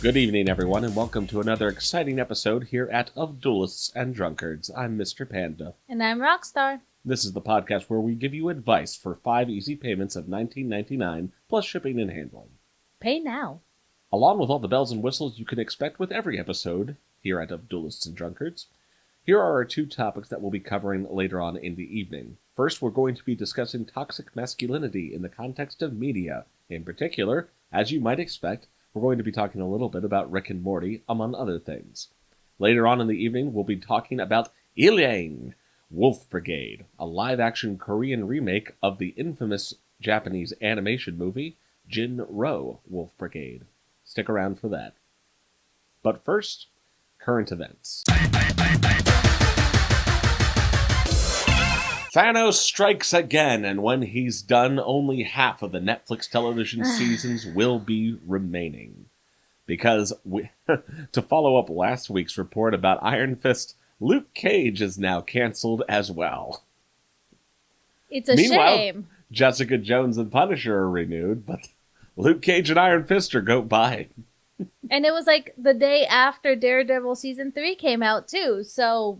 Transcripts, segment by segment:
Good evening, everyone, and welcome to another exciting episode here of Duelists and Drunkards. I'm Mr. Panda. And I'm Rockstar. This is the podcast where we give you advice for 5 easy payments of $19.99 plus shipping and handling. Pay now. Along with all the bells and whistles you can expect with every episode here of Duelists and Drunkards, here are our 2 topics that we'll be covering later on in the evening. First, we're going to be discussing toxic masculinity in the context of media. In particular, as you might expect, we're going to be talking a little bit about Rick and Morty, among other things. Later on in the evening, we'll be talking about Illang, Wolf Brigade, a live-action Korean remake of the infamous Japanese animation movie, Jin-Roh, Wolf Brigade. Stick around for that. But first, current events. Thanos strikes again, and when he's done, only half of the Netflix television seasons will be remaining. Because, to follow up last week's report about Iron Fist, Luke Cage is now canceled as well. It's a shame. Jessica Jones and Punisher are renewed, but Luke Cage and Iron Fist are go by. And it was like the day after Daredevil Season 3 came out, too, so...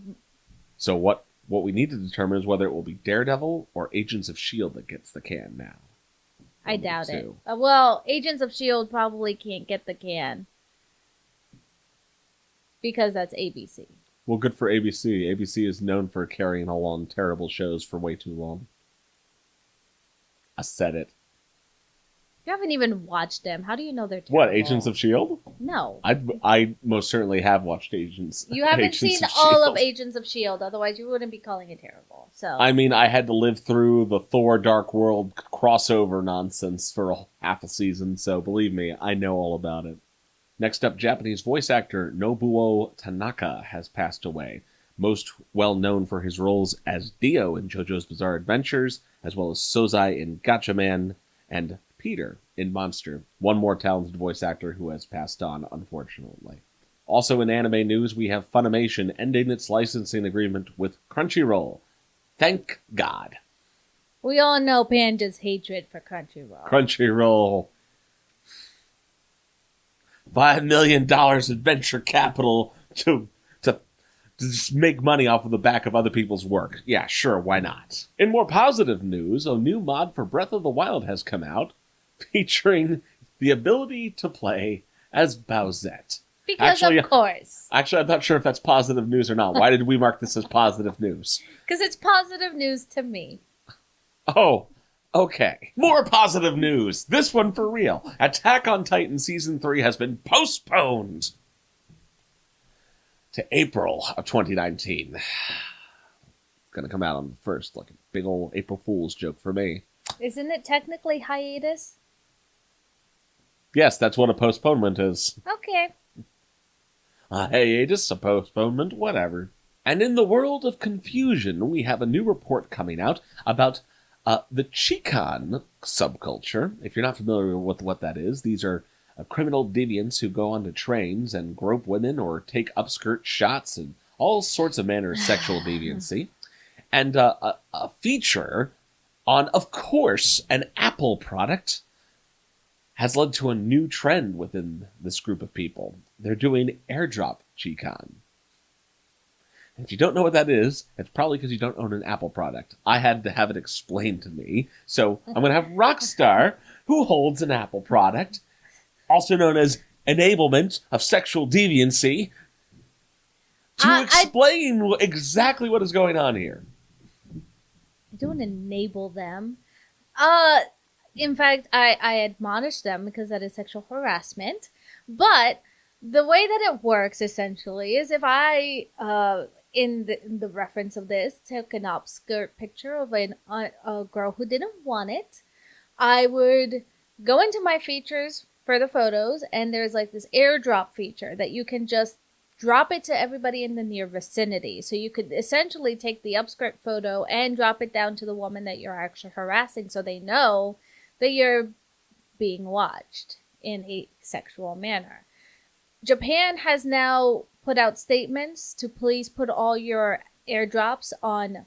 So what we need to determine is whether it will be Daredevil or Agents of S.H.I.E.L.D. that gets the can now. I doubt it. Well, Agents of S.H.I.E.L.D. probably can't get the can. Because that's ABC. Well, good for ABC. ABC is known for carrying along terrible shows for way too long. I said it. You haven't even watched them. How do you know they're terrible? What, Agents of S.H.I.E.L.D.? No. I most certainly have watched Agents. You haven't Agents seen of all S.H.I.E.L.D. of Agents of S.H.I.E.L.D., otherwise you wouldn't be calling it terrible. So I mean, I had to live through the Thor Dark World crossover nonsense for half a season, so believe me, I know all about it. Next up, Japanese voice actor Nobuo Tanaka has passed away, most well known for his roles as Dio in JoJo's Bizarre Adventures, as well as Sozai in Gatchaman, and Peter in Monster, one more talented voice actor who has passed on, unfortunately. Also in anime news, we have Funimation ending its licensing agreement with Crunchyroll. Thank God. we all know Panda's hatred for Crunchyroll. Crunchyroll. $5 million in venture capital to just make money off of the back of other people's work. Yeah, sure, why not? In more positive news, a new mod for Breath of the Wild has come out, featuring the ability to play as Bowsette. Because of course. Actually, I'm not sure if that's positive news or not. Why did we mark this as positive news? Because it's positive news to me. Oh, okay. More positive news. This one for real. Attack on Titan Season 3 has been postponed to April of 2019. It's going to come out on the 1st, like a big old April Fool's joke for me. Isn't it technically hiatus? Yes, that's what a postponement is. Okay. A hiatus, a postponement, whatever. And in the world of confusion, we have a new report coming out about the Chikan subculture. If you're not familiar with what that is, these are criminal deviants who go onto trains and grope women or take upskirt shots and all sorts of manner of sexual deviancy. And a feature on, of course, an Apple product has led to a new trend within this group of people. They're doing airdrop Chikan. If you don't know what that is, it's probably because you don't own an Apple product. I had to have it explained to me. So I'm going to have Rockstar, who holds an Apple product, also known as enablement of sexual deviancy, to explain exactly what is going on here. I don't enable them. In fact, I admonish them because that is sexual harassment. But the way that it works, essentially, is if I, in the reference of this, took an upskirt picture of a girl who didn't want it, I would go into my features for the photos, and there's like this airdrop feature that you can just drop it to everybody in the near vicinity. So you could essentially take the upskirt photo and drop it down to the woman that you're actually harassing so they know that you're being watched in a sexual manner. Japan has now put out statements to please put all your airdrops on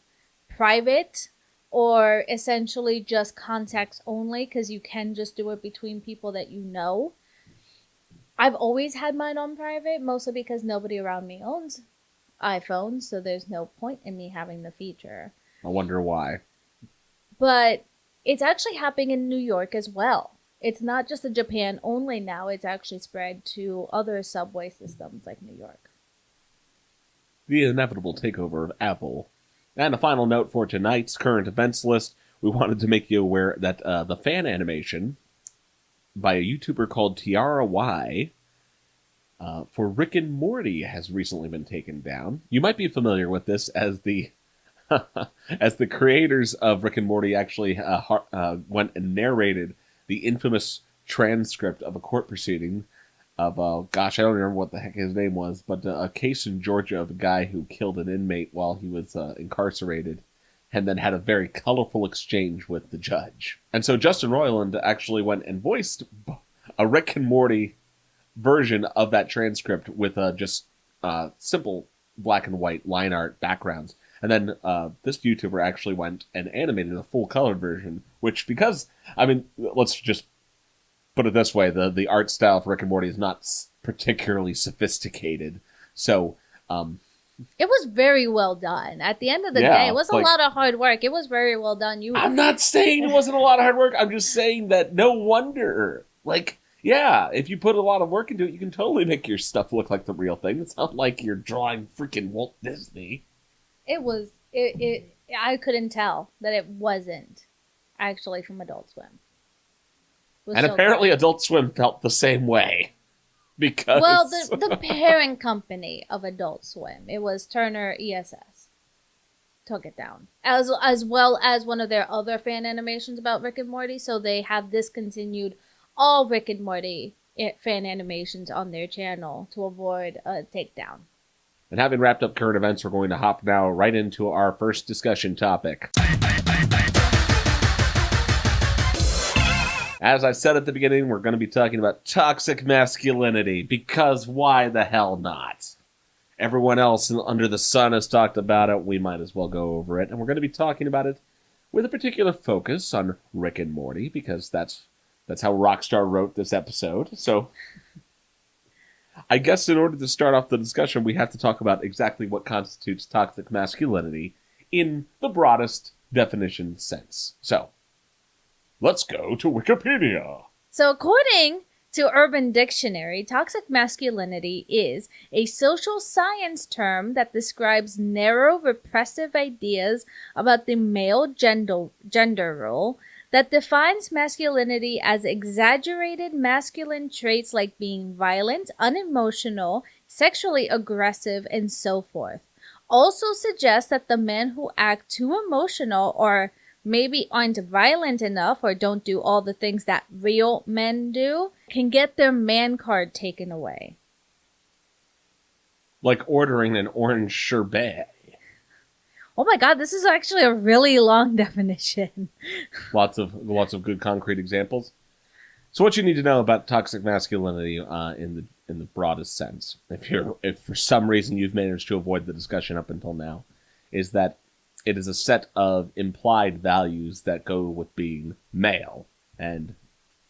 private or essentially just contacts only, because you can just do it between people that you know. I've always had mine on private, mostly because nobody around me owns iPhones, so there's no point in me having the feature. I wonder why. But it's actually happening in New York as well. It's not just a Japan only now, it's actually spread to other subway systems like New York. The inevitable takeover of Apple. And a final note for tonight's current events list, we wanted to make you aware that the fan animation by a YouTuber called Tiara Y for Rick and Morty has recently been taken down. You might be familiar with this as the as the creators of Rick and Morty actually went and narrated the infamous transcript of a court proceeding of, gosh, I don't remember what the heck his name was, but a case in Georgia of a guy who killed an inmate while he was incarcerated and then had a very colorful exchange with the judge. And so Justin Roiland actually went and voiced a Rick and Morty version of that transcript with just simple black and white line art backgrounds. And then this YouTuber actually went and animated a full colored version, which because, I mean, let's just put it this way, the art style for Rick and Morty is not particularly sophisticated. So, it was very well done. At the end of the day, it was a lot of hard work. It was very well done. I'm not saying it wasn't a lot of hard work. I'm just saying that no wonder. Like, yeah, if you put a lot of work into it, you can totally make your stuff look like the real thing. It's not like you're drawing freaking Walt Disney. I couldn't tell that it wasn't actually from Adult Swim. And so apparently Adult Swim felt the same way. Because... Well, the parent company of Adult Swim, it was Turner ESS, took it down. As well as one of their other fan animations about Rick and Morty, so they have discontinued all Rick and Morty fan animations on their channel to avoid a takedown. And having wrapped up current events, we're going to hop now right into our first discussion topic. As I said at the beginning, we're going to be talking about toxic masculinity, because why the hell not? Everyone else under the sun has talked about it, we might as well go over it, and we're going to be talking about it with a particular focus on Rick and Morty, because that's how Rockstar wrote this episode. So I guess in order to start off the discussion, we have to talk about exactly what constitutes toxic masculinity in the broadest definition sense. So, let's go to Wikipedia. So according to Urban Dictionary, toxic masculinity is a social science term that describes narrow, repressive ideas about the male gender role that defines masculinity as exaggerated masculine traits like being violent, unemotional, sexually aggressive, and so forth. Also suggests that the men who act too emotional or maybe aren't violent enough or don't do all the things that real men do can get their man card taken away. Like ordering an orange sherbet. Oh my god, this is actually a really long definition. Lots of good concrete examples. So what you need to know about toxic masculinity in the broadest sense, if for some reason you've managed to avoid the discussion up until now, is that it is a set of implied values that go with being male, and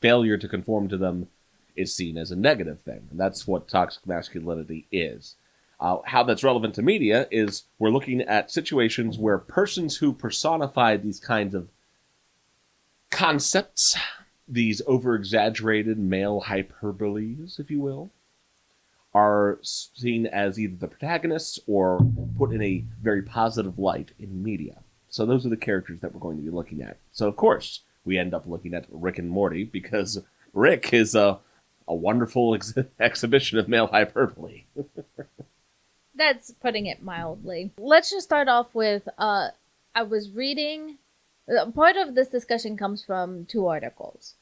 failure to conform to them is seen as a negative thing. And that's what toxic masculinity is. How that's relevant to media is we're looking at situations where persons who personify these kinds of concepts, these over-exaggerated male hyperboles, if you will, are seen as either the protagonists or put in a very positive light in media. So those are the characters that we're going to be looking at. So, of course, we end up looking at Rick and Morty because Rick is a wonderful exhibition of male hyperbole. That's putting it mildly. Let's just start off with, I was reading, part of this discussion comes from two articles.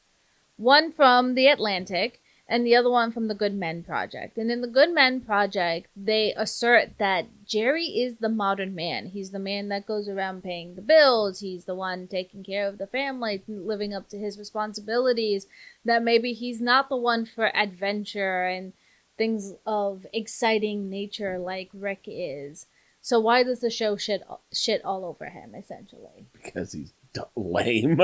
One from The Atlantic, and the other one from the Good Men Project. And in the Good Men Project, they assert that Jerry is the modern man. He's the man that goes around paying the bills. He's the one taking care of the family, living up to his responsibilities. That maybe he's not the one for adventure and things of exciting nature like Rick is. So why does the show shit all over him, essentially? Because he's lame.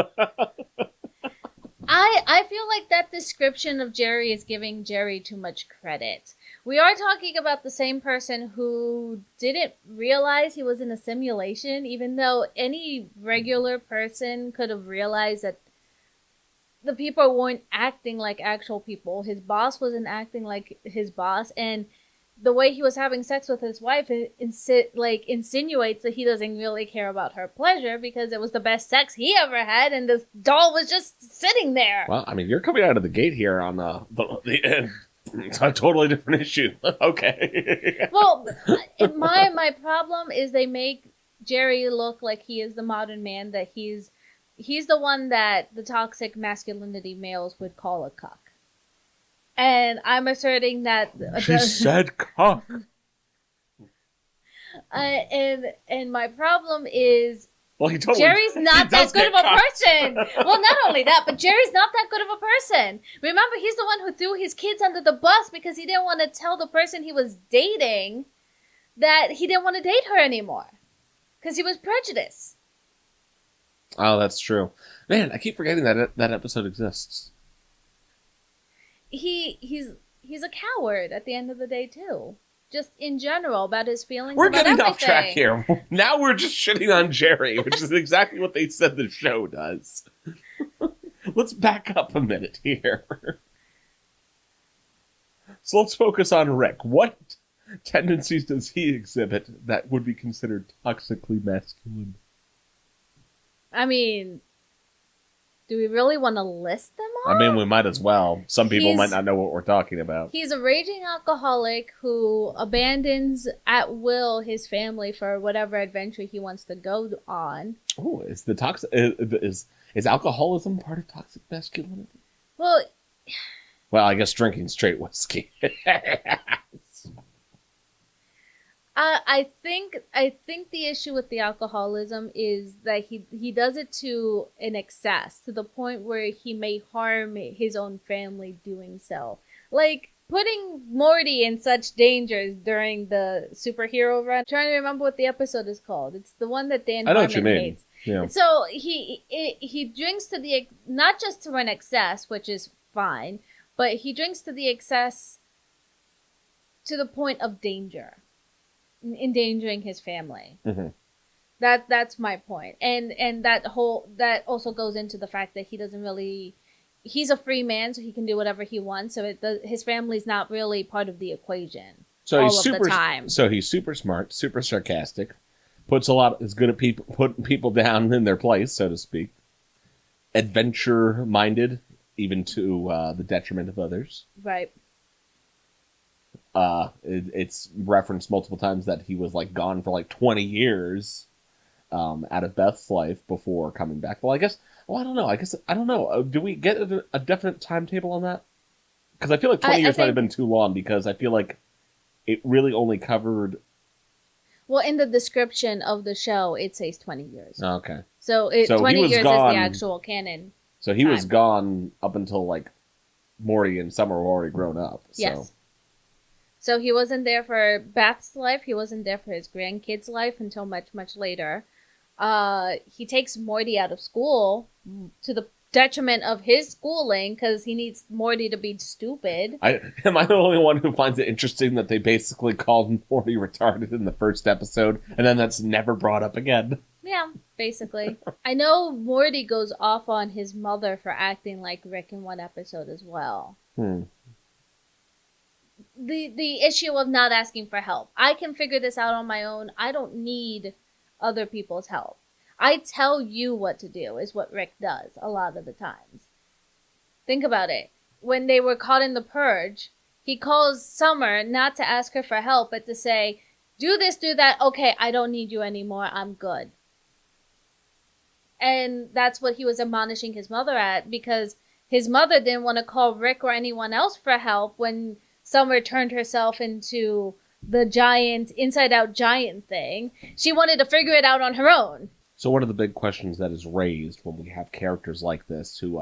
I feel like that description of Jerry is giving Jerry too much credit. We are talking about the same person who didn't realize he was in a simulation, even though any regular person could have realized that the people weren't acting like actual people. His boss wasn't acting like his boss, and the way he was having sex with his wife insinuates that he doesn't really care about her pleasure because it was the best sex he ever had, and this doll was just sitting there. Well, I mean, you're coming out of the gate here on the it's a totally different issue. Okay. Well, my problem is they make Jerry look like he is the modern man, that he's the one that the toxic masculinity males would call a cuck. And I'm asserting that she said cuck. And my problem is, well, Jerry's not that good of a person. Well, not only that, but Jerry's not that good of a person. Remember, he's the one who threw his kids under the bus because he didn't want to tell the person he was dating that he didn't want to date her anymore because he was prejudiced. Oh, that's true. Man, I keep forgetting that episode exists. He's a coward at the end of the day too. Just in general about his feelings. We're about getting everything. off track here. Now we're just shitting on Jerry, which is exactly what they said the show does. Let's back up a minute here. So let's focus on Rick. What tendencies does he exhibit that would be considered toxically masculine? I mean, do we really want to list them all? I mean, we might as well. Some people might not know what we're talking about. He's a raging alcoholic who abandons at will his family for whatever adventure he wants to go on. Oh, is alcoholism part of toxic masculinity? Well, I guess drinking straight whiskey. I think the issue with the alcoholism is that he does it to an excess, to the point where he may harm his own family doing so. Like putting Morty in such dangers during the superhero run. I'm trying to remember what the episode is called. It's the one that Dan Harmon hates. Yeah. So he drinks to the, not just to an excess, which is fine, but he drinks to the excess to the point of danger. Endangering his family. Mm-hmm. That's my point. And that also goes into the fact that he's a free man, so he can do whatever he wants. So his family's not really part of the equation. So all of the time. So he's super smart, super sarcastic, is good at putting people down in their place, so to speak. Adventure minded, even to the detriment of others. Right. It's referenced multiple times that he was like gone for like 20 years out of Beth's life before coming back. Well, I don't know. I don't know. Do we get a definite timetable on that? Because I feel like 20 years might have been too long, because I feel like it really only covered... Well, in the description of the show, it says 20 years. Okay. So 20 years is the actual canon. So he was gone up until like Morty and Summer were already grown up. So. Yes. So he wasn't there for Beth's life. He wasn't there for his grandkids' life until much, much later. He takes Morty out of school to the detriment of his schooling because he needs Morty to be stupid. Am I the only one who finds it interesting that they basically called Morty retarded in the first episode, and then that's never brought up again? Yeah, basically. I know Morty goes off on his mother for acting like Rick in one episode as well. The issue of not asking for help. I can figure this out on my own. I don't need other people's help. I tell you what to do is what Rick does a lot of the times. Think about it. When they were caught in the purge, he calls Summer not to ask her for help, but to say, do this, do that. Okay, I don't need you anymore. I'm good. And that's what he was admonishing his mother at, because his mother didn't want to call Rick or anyone else for help when Summer turned herself into the giant, inside-out giant thing. She wanted to figure it out on her own. So one of the big questions that is raised when we have characters like this who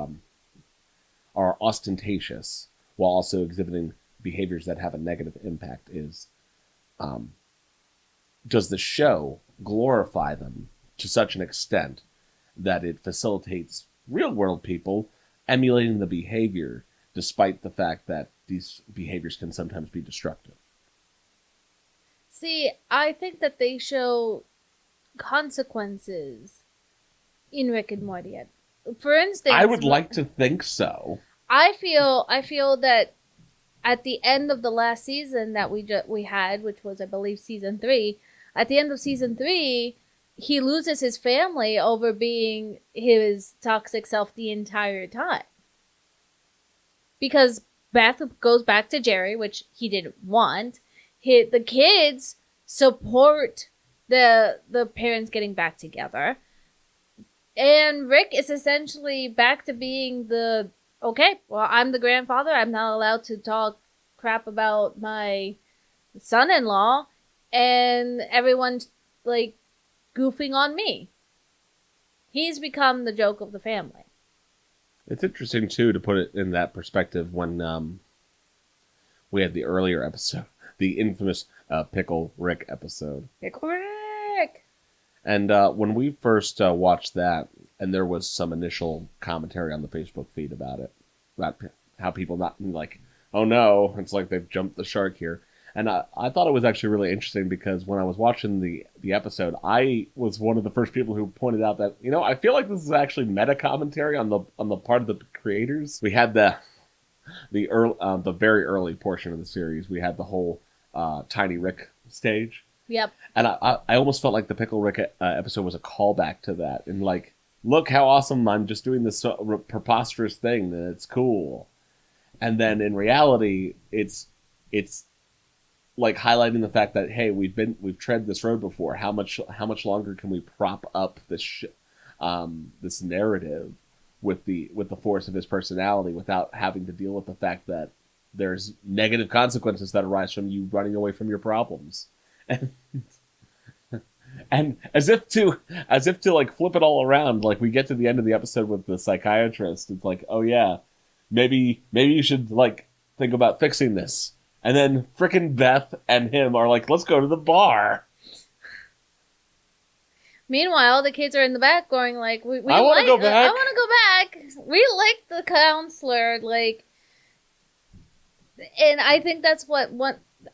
are ostentatious while also exhibiting behaviors that have a negative impact is, does the show glorify them to such an extent that it facilitates real-world people emulating the behavior, despite the fact that these behaviors can sometimes be destructive. See, I think that they show consequences in Rick and Morty. For instance, I would like to think so. I feel that at the end of the last season that we had, which was, I believe, season 3, at the end of season 3, he loses his family over being his toxic self the entire time. Because Beth goes back to Jerry, which he didn't want. The kids support the parents getting back together. And Rick is essentially back to being okay, well, I'm the grandfather. I'm not allowed to talk crap about my son-in-law. And everyone's, like, goofing on me. He's become the joke of the family. It's interesting, too, to put it in that perspective when we had the earlier episode, the infamous Pickle Rick episode. Pickle Rick! And when we first watched that, and there was some initial commentary on the Facebook feed about it, about how people not, like, oh no, it's like they've jumped the shark here. And I thought it was actually really interesting because when I was watching the episode, I was one of the first people who pointed out that, I feel like this is actually meta commentary on the part of the creators. We had the very early portion of the series. We had the whole Tiny Rick stage. Yep. And I almost felt like the Pickle Rick episode was a callback to that. And like, look how awesome, I'm just doing this preposterous thing, and it's cool. And then in reality, it's like highlighting the fact that, hey, we've tread this road before. How much longer can we prop up this this narrative with the force of his personality without having to deal with the fact that there's negative consequences that arise from you running away from your problems. And as if to like flip it all around, like we get to the end of the episode with the psychiatrist. It's like, oh yeah, maybe you should like think about fixing this. And then frickin' Beth and him are like, let's go to the bar. Meanwhile, the kids are in the back going like, I want to go back. I want to go back. We like the counselor, like, and I think that's what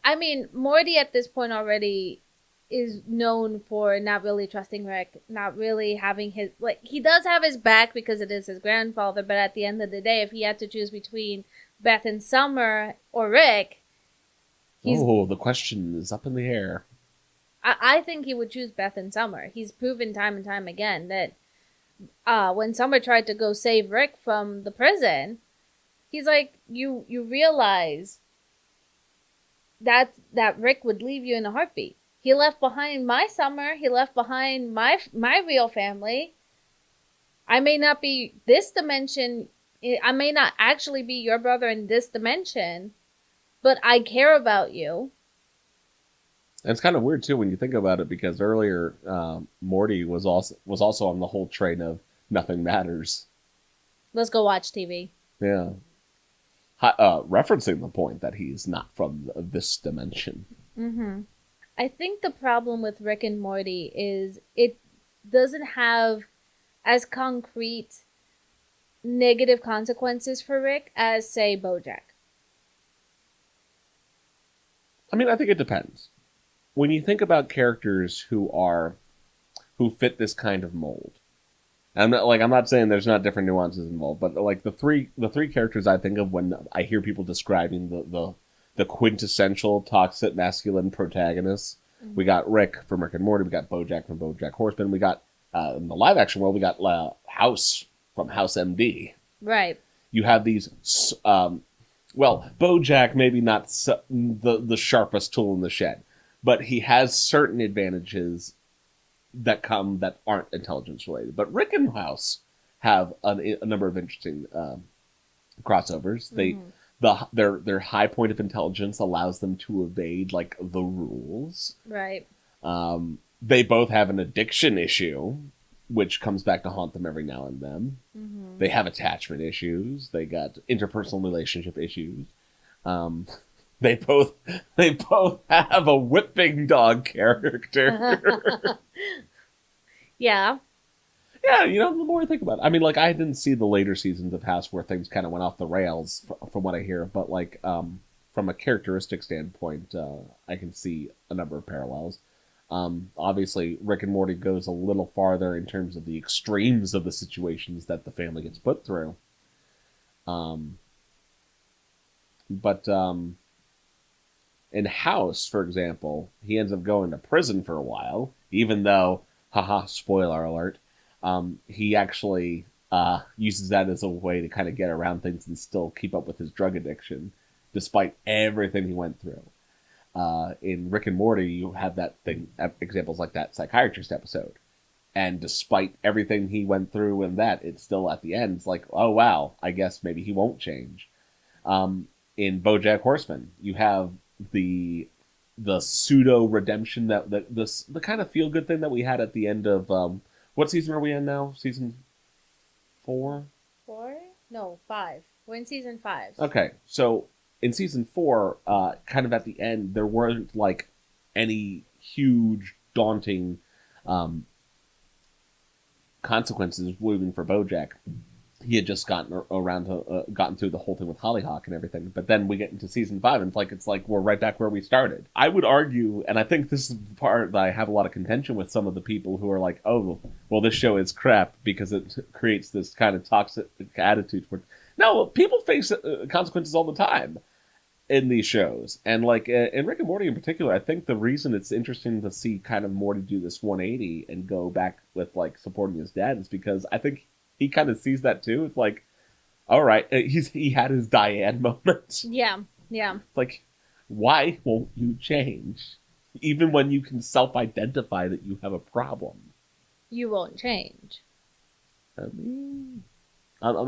I mean, Morty at this point already is known for not really trusting Rick, not really having his, like, he does have his back because it is his grandfather, but at the end of the day, if he had to choose between Beth and Summer or Rick, the question is up in the air. I think he would choose Beth and Summer. He's proven time and time again that when Summer tried to go save Rick from the prison, he's like, you realize that Rick would leave you in a heartbeat. He left behind my Summer. He left behind my real family. I may not be this dimension. I may not actually be your brother in this dimension, but I care about you. And it's kind of weird too when you think about it, because earlier Morty was also on the whole train of nothing matters. Let's go watch TV. Yeah, referencing the point that he's not from this dimension. Mm-hmm. I think the problem with Rick and Morty is it doesn't have as concrete negative consequences for Rick as, say, BoJack. I mean, I think it depends. When you think about characters who fit this kind of mold, I'm not saying there's not different nuances involved, but like the three characters I think of when I hear people describing the quintessential toxic masculine protagonists. Mm-hmm. We got Rick from Rick and Morty. We got BoJack from BoJack Horseman. We got in the live action world, we got House from House MD. Right. You have these. Well, BoJack maybe not the sharpest tool in the shed, but he has certain advantages that aren't intelligence related. But Rick and House have a number of interesting crossovers. Mm-hmm. Their high point of intelligence allows them to evade like the rules. Right. They both have an addiction issue, which comes back to haunt them every now and then. Mm-hmm. They have attachment issues. They got interpersonal relationship issues. They both have a whipping dog character. Yeah. Yeah, the more I think about it. I mean, like, I didn't see the later seasons of House where things kind of went off the rails, from what I hear, but, like, from a characteristic standpoint, I can see a number of parallels. Obviously, Rick and Morty goes a little farther in terms of the extremes of the situations that the family gets put through. But in House, for example, he ends up going to prison for a while, even though, haha, spoiler alert, he actually uses that as a way to kind of get around things and still keep up with his drug addiction, despite everything he went through. In Rick and Morty, you have examples like that psychiatrist episode. And despite everything he went through in that, it's still at the end, it's like, oh wow, I guess maybe he won't change. In BoJack Horseman, you have the pseudo redemption the kind of feel good thing that we had at the end of what season are we in now? Season 4? 4? No, 5. We're in season 5. Okay, so in season 4, kind of at the end, there weren't like any huge daunting consequences looming for BoJack. He had just gotten through the whole thing with Hollyhock and everything. But then we get into season 5, and it's like we're right back where we started. I would argue, and I think this is the part that I have a lot of contention with some of the people who are like, oh, well, this show is crap because it creates this kind of toxic attitude. No, people face consequences all the time in these shows. And like in Rick and Morty in particular, I think the reason it's interesting to see kind of Morty do this 180 and go back with like supporting his dad is because I think he kind of sees that too. It's like, all right, he had his Diane moment. Yeah. It's like, why won't you change? Even when you can self-identify that you have a problem. You won't change. I mean, I'm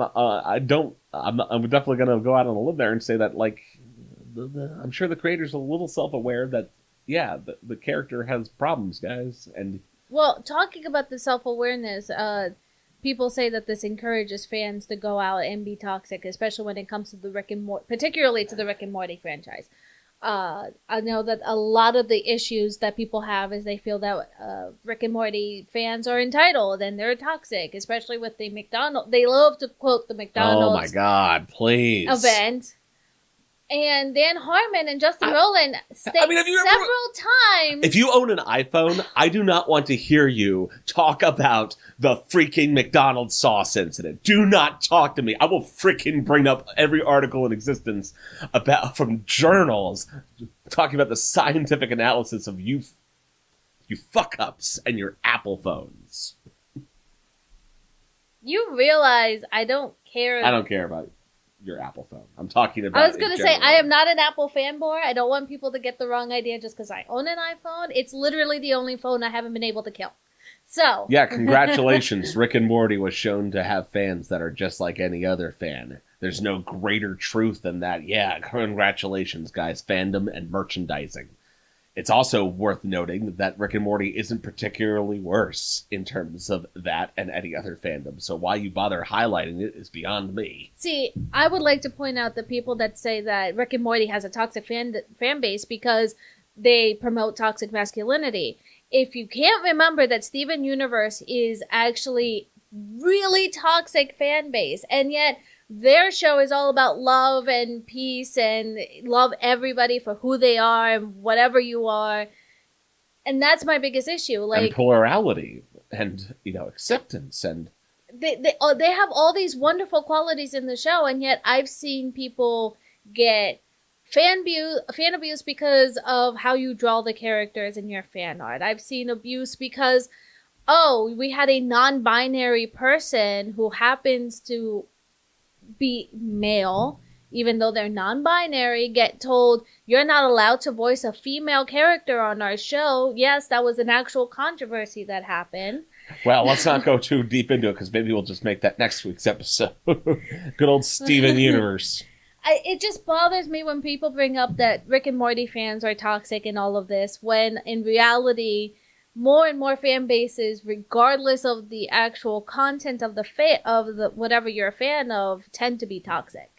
definitely going to go out on a limb there and say that, like, I'm sure the creator's a little self-aware that, yeah, the character has problems, guys. And well, talking about the self-awareness, people say that this encourages fans to go out and be toxic, especially when it comes to the Rick and Morty, particularly to the Rick and Morty franchise. I know that a lot of the issues that people have is they feel that Rick and Morty fans are entitled and they're toxic, especially with the McDonald's. They love to quote the McDonald's. Oh my God, please. Event. And Dan Harmon and Justin Roiland state several times. If you own an iPhone, I do not want to hear you talk about the freaking McDonald's sauce incident. Do not talk to me. I will freaking bring up every article in existence from journals talking about the scientific analysis of you fuck-ups and your Apple phones. You realize I don't care. I don't care about your Apple phone. I'm talking about. I was going to say, I am not an Apple fanboy. I don't want people to get the wrong idea just because I own an iPhone. It's literally the only phone I haven't been able to kill. So. Yeah, congratulations. Rick and Morty was shown to have fans that are just like any other fan. There's no greater truth than that. Yeah, congratulations, guys. Fandom and merchandising. It's also worth noting that Rick and Morty isn't particularly worse in terms of that and any other fandom. So why you bother highlighting it is beyond me. See, I would like to point out the people that say that Rick and Morty has a toxic fan base because they promote toxic masculinity. If you can't remember that Steven Universe is actually really toxic fan base, and yet their show is all about love and peace and love everybody for who they are and whatever you are. And that's my biggest issue. Like, and plurality and, acceptance. And they have all these wonderful qualities in the show, and yet I've seen people get fan abuse because of how you draw the characters in your fan art. I've seen abuse because, we had a non-binary person who happens to be male, even though they're non-binary, get told you're not allowed to voice a female character on our show. Yes, that was an actual controversy that happened. Well, let's not go too deep into it because maybe we'll just make that next week's episode. Good old Steven Universe. It just bothers me when people bring up that Rick and Morty fans are toxic and all of this, when in reality, more and more fan bases, regardless of the actual content of the whatever you're a fan of, tend to be toxic.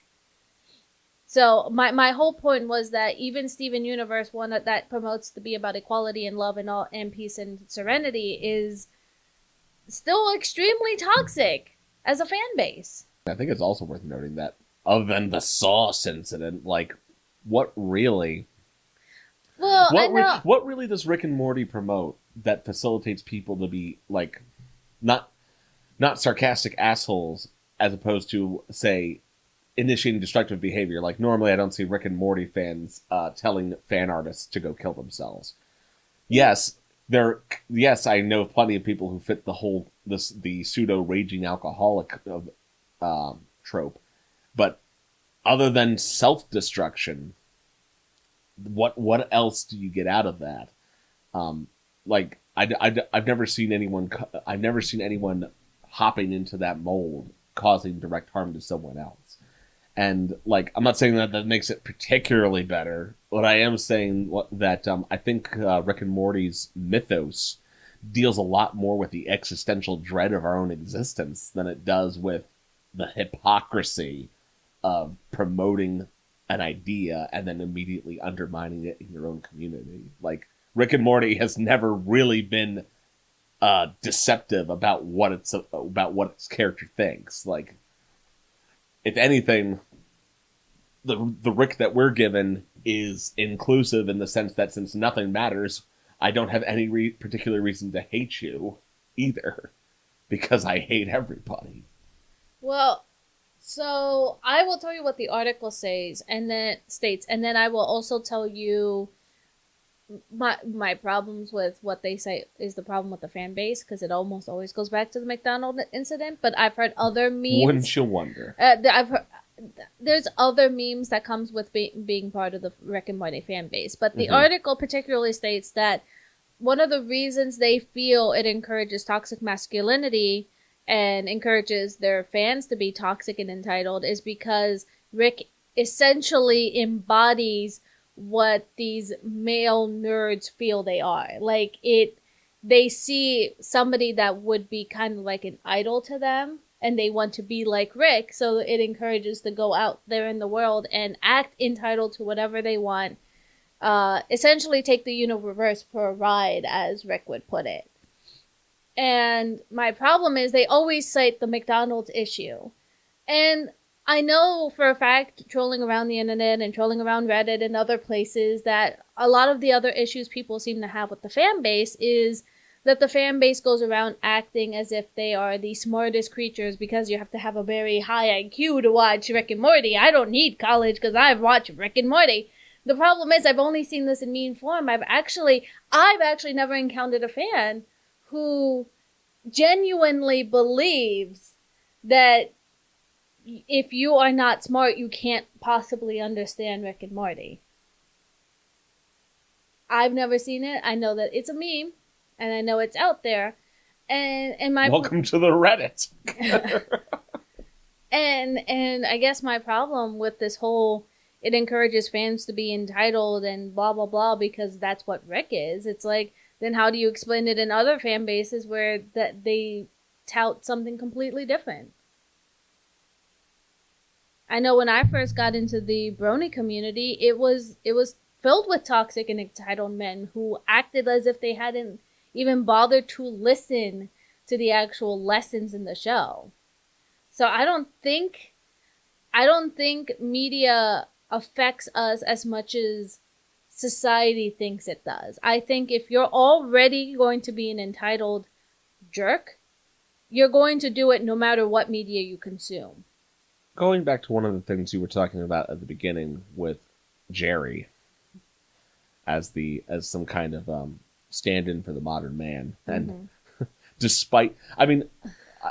So my whole point was that even Steven Universe, one that promotes to be about equality and love and peace and serenity, is still extremely toxic as a fan base. I think it's also worth noting that, other than the sauce incident, like, what really... Well, I know... what really does Rick and Morty promote that facilitates people to be, like, not sarcastic assholes, as opposed to, say, initiating destructive behavior? Like, normally I don't see Rick and Morty fans telling fan artists to go kill themselves. Yes, I know plenty of people who fit the pseudo raging alcoholic trope, but other than self-destruction, what else do you get out of that? Like, I've never seen anyone hopping into that mold causing direct harm to someone else. And, like, I'm not saying that makes it particularly better, but I am saying that I think Rick and Morty's mythos deals a lot more with the existential dread of our own existence than it does with the hypocrisy of promoting an idea and then immediately undermining it in your own community. Like, Rick and Morty has never really been deceptive about what its character thinks. Like, if anything, the Rick that we're given is inclusive in the sense that since nothing matters, I don't have any particular reason to hate you either, because I hate everybody. Well, so I will tell you what the article says, and then I will also tell you my problems with what they say is the problem with the fan base, because it almost always goes back to the McDonald's incident. But I've heard other memes. Wouldn't you wonder? There's other memes that comes with being part of the Rick and Morty fan base. But the article particularly states that one of the reasons they feel it encourages toxic masculinity and encourages their fans to be toxic and entitled is because Rick essentially embodies what these male nerds feel they are. Like, they see somebody that would be kind of like an idol to them, and they want to be like Rick, so it encourages to go out there in the world and act entitled to whatever they want. Essentially take the universe for a ride, as Rick would put it. And my problem is they always cite the McDonald's issue. And I know for a fact, trolling around the internet and trolling around Reddit and other places, that a lot of the other issues people seem to have with the fan base is that the fan base goes around acting as if they are the smartest creatures because you have to have a very high IQ to watch Rick and Morty. I don't need college because I've watched Rick and Morty. The problem is I've only seen this in meme form. I've actually never encountered a fan who genuinely believes that if you are not smart, you can't possibly understand Rick and Morty. I've never seen it. I know that it's a meme, and I know it's out there. And my welcome to the Reddit. and I guess my problem with this whole it encourages fans to be entitled and blah blah blah because that's what Rick is. It's like, then how do you explain it in other fan bases where that they tout something completely different? I know when I first got into the brony community, it was filled with toxic and entitled men who acted as if they hadn't even bothered to listen to the actual lessons in the show. So I don't think media affects us as much as society thinks it does. I think if you're already going to be an entitled jerk, you're going to do it no matter what media you consume. Going back to one of the things you were talking about at the beginning with Jerry as some kind of stand-in for the modern man, and despite, I mean,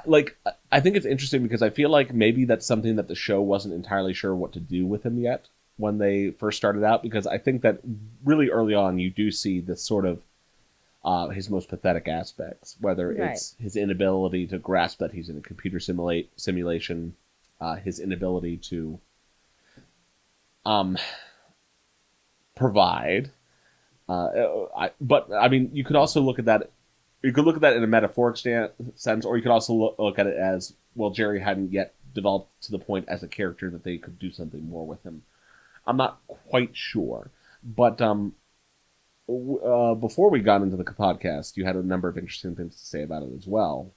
like, I think it's interesting because I feel like maybe that's something that the show wasn't entirely sure what to do with him yet when they first started out, because I think that really early on you do see this sort of his most pathetic aspects, whether it's his inability to grasp that he's in a computer simulation, his inability to provide. But I mean, you could also look at that. You could look at that in a metaphoric sense, or you could also look at it as, well, Jerry hadn't yet developed to the point as a character that they could do something more with him. I'm not quite sure, but before we got into the podcast, you had a number of interesting things to say about it as well.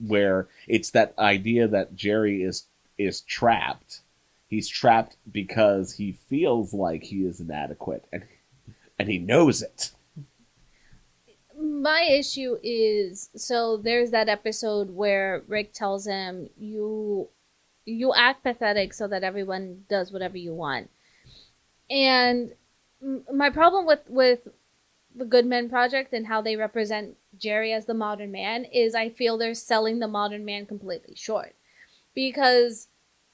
Where it's that idea that Jerry is trapped. He's trapped because he feels like he is inadequate, and he knows it. My issue is, so there's that episode where Rick tells him, you act pathetic so that everyone does whatever you want. And my problem with the Good Men Project and how they represent Jerry as the modern man is I feel they're selling the modern man completely short. Because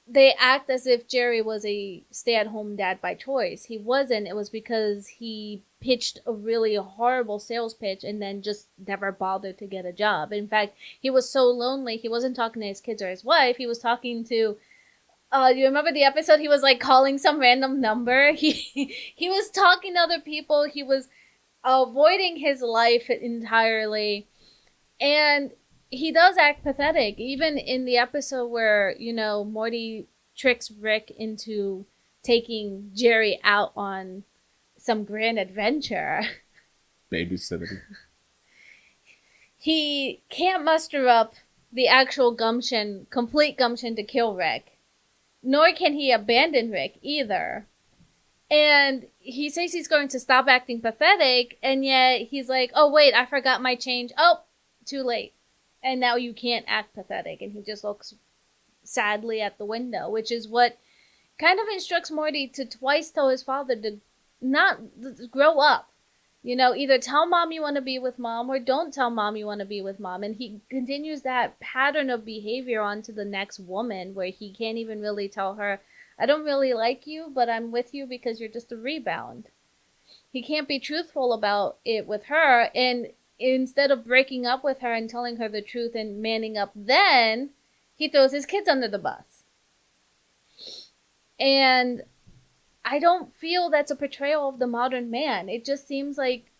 they act as if Jerry was a stay-at-home dad by choice. He wasn't. It was because he pitched a really horrible sales pitch and then just never bothered to get a job. In fact, he was so lonely, he wasn't talking to his kids or his wife. He was talking to... you remember the episode? He was like calling some random number. He was talking to other people. He was avoiding his life entirely. And he does act pathetic. Even in the episode where, Morty tricks Rick into taking Jerry out on some grand adventure. Babysitting. He can't muster up the actual complete gumption to kill Rick. Nor can he abandon Rick either. And he says he's going to stop acting pathetic, and yet he's like, oh wait, I forgot my change. Oh, too late. And now you can't act pathetic. And he just looks sadly at the window, which is what kind of instructs Morty to twice tell his father to not grow up. Either tell mom you want to be with mom or don't tell mom you want to be with mom. And he continues that pattern of behavior onto the next woman where he can't even really tell her, I don't really like you, but I'm with you because you're just a rebound. He can't be truthful about it with her, and instead of breaking up with her and telling her the truth and manning up then, he throws his kids under the bus. And I don't feel that's a portrayal of the modern man. It just seems like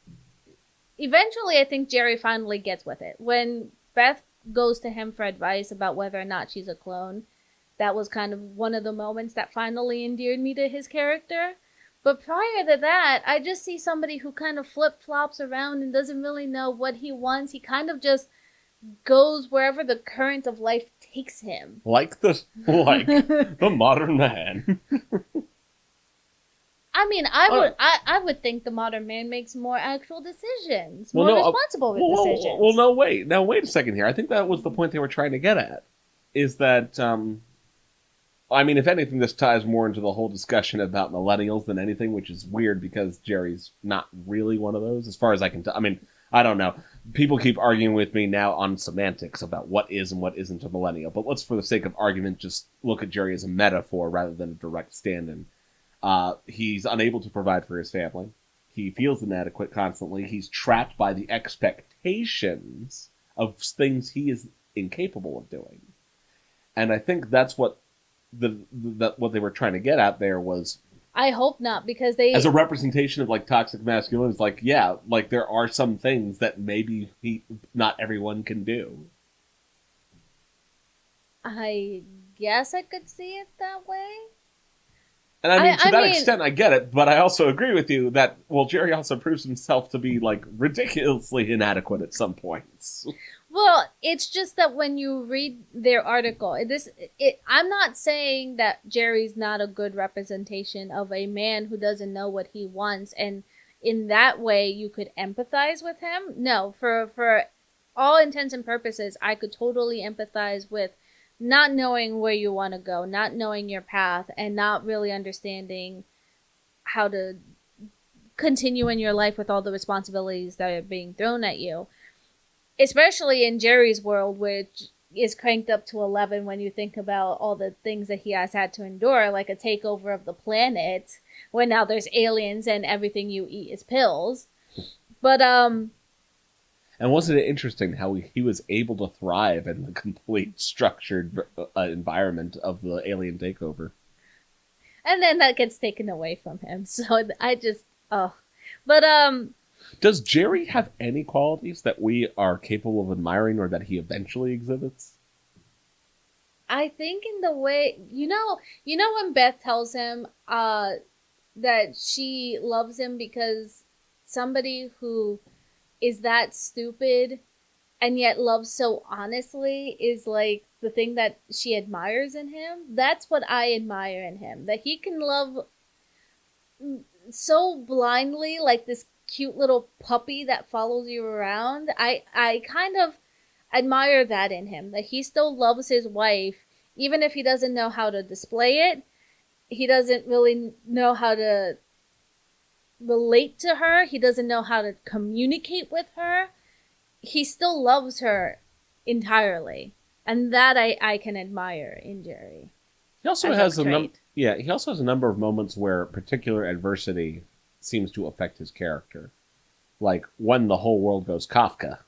eventually I think Jerry finally gets with it. When Beth goes to him for advice about whether or not she's a clone, that was kind of one of the moments that finally endeared me to his character. But prior to that, I just see somebody who kind of flip-flops around and doesn't really know what he wants. He kind of just goes wherever the current of life takes him. Like the modern man. I mean, I would think the modern man makes more actual decisions, more responsible decisions. Well, no, wait. Now, wait a second here. I think that was the point they were trying to get at. Is that, if anything, this ties more into the whole discussion about millennials than anything, which is weird because Jerry's not really one of those, as far as I can tell. I don't know. People keep arguing with me now on semantics about what is and what isn't a millennial. But let's, for the sake of argument, just look at Jerry as a metaphor rather than a direct stand-in. He's unable to provide for his family. He feels inadequate constantly. He's trapped by the expectations of things he is incapable of doing. And I think that's what what they were trying to get at there was... I hope not, because they... As a representation of, toxic masculinity, it's there are some things that maybe not everyone can do. I guess I could see it that way. And to that extent, I get it, but I also agree with you that, Jerry also proves himself to be, ridiculously inadequate at some points. Well, it's just that when you read their article, I'm not saying that Jerry's not a good representation of a man who doesn't know what he wants, and in that way you could empathize with him. No, for all intents and purposes, I could totally empathize with not knowing where you want to go, not knowing your path, and not really understanding how to continue in your life with all the responsibilities that are being thrown at you. Especially in Jerry's world, which is cranked up to 11 when you think about all the things that he has had to endure, like a takeover of the planet, where now there's aliens and everything you eat is pills. But, And wasn't it interesting how he was able to thrive in the complete structured environment of the alien takeover? And then that gets taken away from him, so I just, But, Does Jerry have any qualities that we are capable of admiring or that he eventually exhibits? I think in the way, when Beth tells him, that she loves him because somebody who is that stupid and yet loves so honestly is like the thing that she admires in him. That's what I admire in him. That he can love so blindly, like this cute little puppy that follows you around. I kind of admire that in him. That he still loves his wife, even if he doesn't know how to display it. He doesn't really know how to relate to her. He doesn't know how to communicate with her. He still loves her entirely. And that I can admire in Jerry. He also has he also has a number of moments where particular adversity seems to affect his character. Like when the whole world goes Kafka,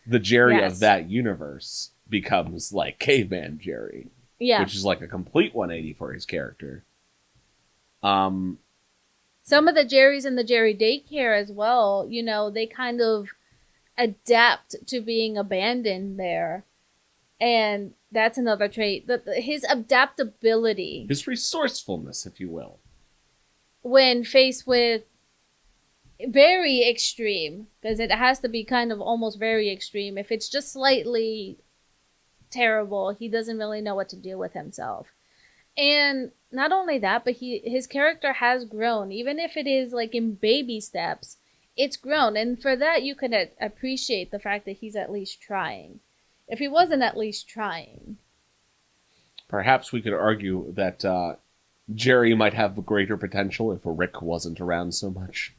the Jerry of that universe becomes like caveman Jerry. Yeah. Which is like a complete 180 for his character. Some of the Jerrys in the Jerry daycare as well, you know, they kind of adapt to being abandoned there. And that's another trait. His adaptability. His resourcefulness, if you will. When faced with very extreme, because it has to be kind of almost very extreme. If it's just slightly terrible, he doesn't really know what to do with himself. And not only that, but his character has grown. Even if it is like in baby steps, it's grown. And for that, you can appreciate the fact that he's at least trying. If he wasn't at least trying. Perhaps we could argue that Jerry might have greater potential if Rick wasn't around so much.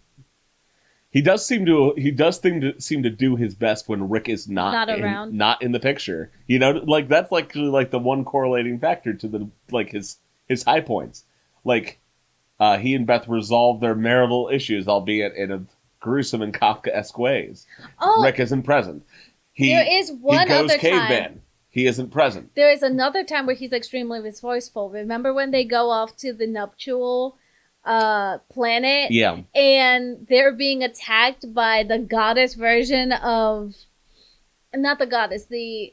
He does seem to do his best when Rick is not around, not in the picture. You know, like that's like the one correlating factor to the like his high points. Like he and Beth resolve their marital issues, albeit in a gruesome and Kafkaesque ways. Oh, Rick isn't present. There is one other caveman. He isn't present. There is another time where he's extremely resourceful. Remember when they go off to the nuptial planet? Yeah. And they're being attacked by the goddess version of... Not the goddess, the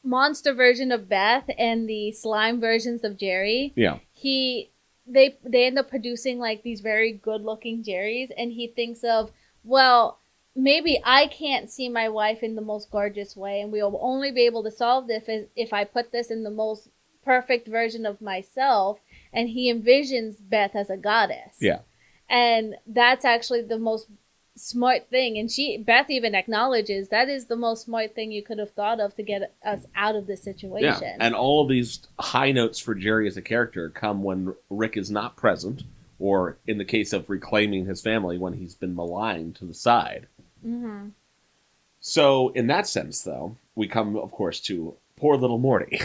monster version of Beth and the slime versions of Jerry. Yeah. They end up producing like these very good-looking Jerrys, and he thinks of, well... maybe I can't see my wife in the most gorgeous way, and we'll only be able to solve this if I put this in the most perfect version of myself. And he envisions Beth as a goddess. Yeah. And that's actually the most smart thing. And Beth even acknowledges that is the most smart thing you could have thought of to get us out of this situation. Yeah. And all of these high notes for Jerry as a character come when Rick is not present, or in the case of reclaiming his family, when he's been maligned to the side. Mm-hmm. So, in that sense, though, we come, of course, to poor little Morty.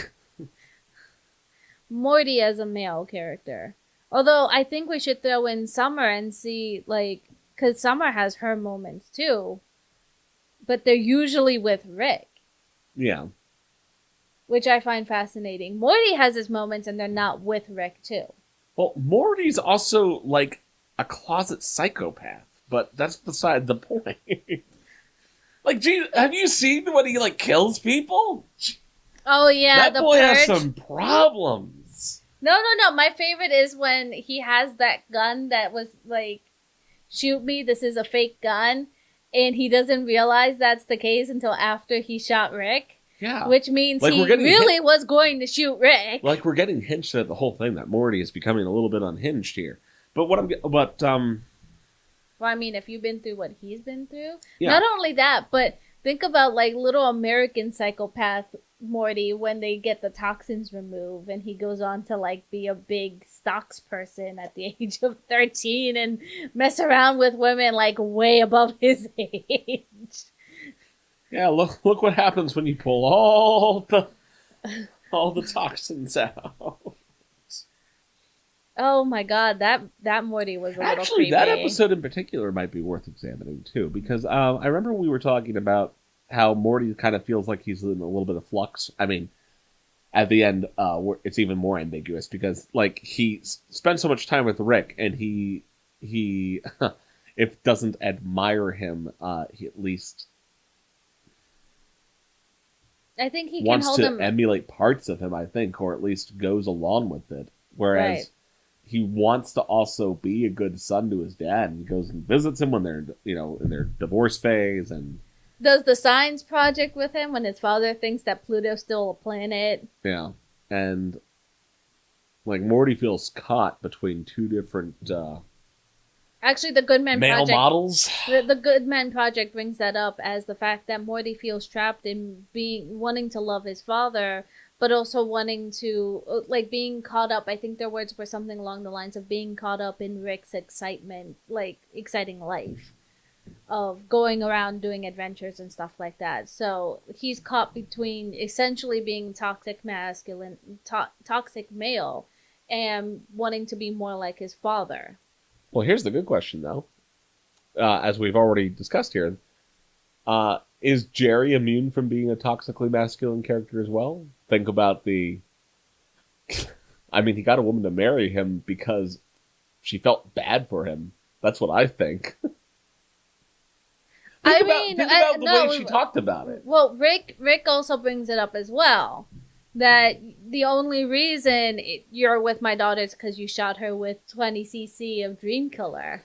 Morty as a male character. Although, I think we should throw in Summer and see, like, because Summer has her moments, too. But they're usually with Rick. Yeah. Which I find fascinating. Morty has his moments, and they're not with Rick, too. Well, Morty's also, like, a closet psychopath. But that's beside the point. Like, geez, have you seen when he, like, kills people? Oh, yeah, that boy has some problems. No. My favorite is when he has that gun that was, like, shoot me, this is a fake gun. And he doesn't realize that's the case until after he shot Rick. Yeah. Which means like he really was going to shoot Rick. Like, we're getting hinged at the whole thing, that Morty is becoming a little bit unhinged here. But well, I mean, if you've been through what he's been through. Yeah. Not only that, but think about, like, little American psychopath Morty when they get the toxins removed and he goes on to, like, be a big stocks person at the age of 13 and mess around with women, like, way above his age. Yeah, look what happens when you pull all the toxins out. Oh my god, that Morty was a little creepy. Actually, that episode in particular might be worth examining too, because I remember we were talking about how Morty kind of feels like he's in a little bit of flux. I mean, at the end, it's even more ambiguous because, like, he spends so much time with Rick, and he if doesn't admire him, he at least I think he wants to emulate parts of him. I think, or at least goes along with it. Whereas he wants to also be a good son to his dad, and he goes and visits him when they're, in their divorce phase, and does the science project with him when his father thinks that Pluto's still a planet. Yeah. And like Morty feels caught between two different Actually, the Good Men male Project, models. The Good Men Project brings that up as the fact that Morty feels trapped in wanting to love his father, but also wanting to, like, being caught up. I think their words were something along the lines of being caught up in Rick's excitement, like, exciting life of going around doing adventures and stuff like that. So he's caught between essentially being toxic masculine, toxic male, and wanting to be more like his father. Well, here's the good question, though. As we've already discussed here, is Jerry immune from being a toxically masculine character as well? Think about he got a woman to marry him because she felt bad for him. That's what I think. Think about the way she talked about it. Well, Rick also brings it up as well. That the only reason you're with my daughter is because you shot her with 20 cc of Dream Killer.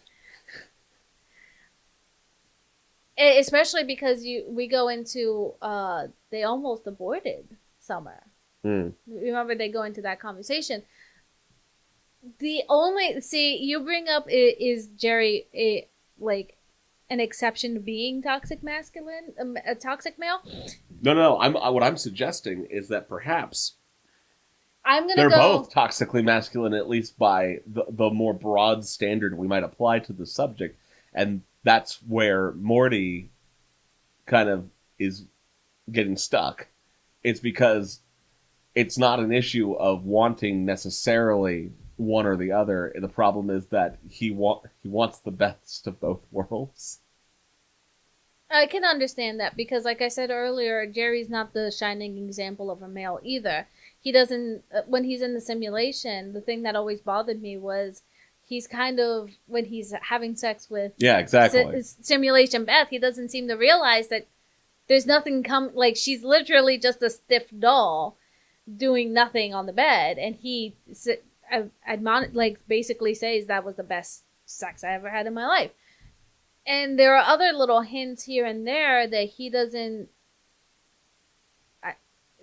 Especially because we go into they almost aborted Summer. Remember, they go into that conversation. You bring up is Jerry an exception to being toxic masculine, a toxic male? No. What I'm suggesting is that perhaps they're both toxically masculine, at least by the more broad standard we might apply to the subject, and that's where Morty kind of is getting stuck. It's because it's not an issue of wanting necessarily one or the other. The problem is that he wants the best of both worlds. I can understand that because, like I said earlier, Jerry's not the shining example of a male either. He doesn't, when he's in the simulation, the thing that always bothered me was he's kind of, when he's having sex with simulation Beth, he doesn't seem to realize that there's nothing she's literally just a stiff doll doing nothing on the bed, and he basically says that was the best sex I ever had in my life. And there are other little hints here and there that he doesn't,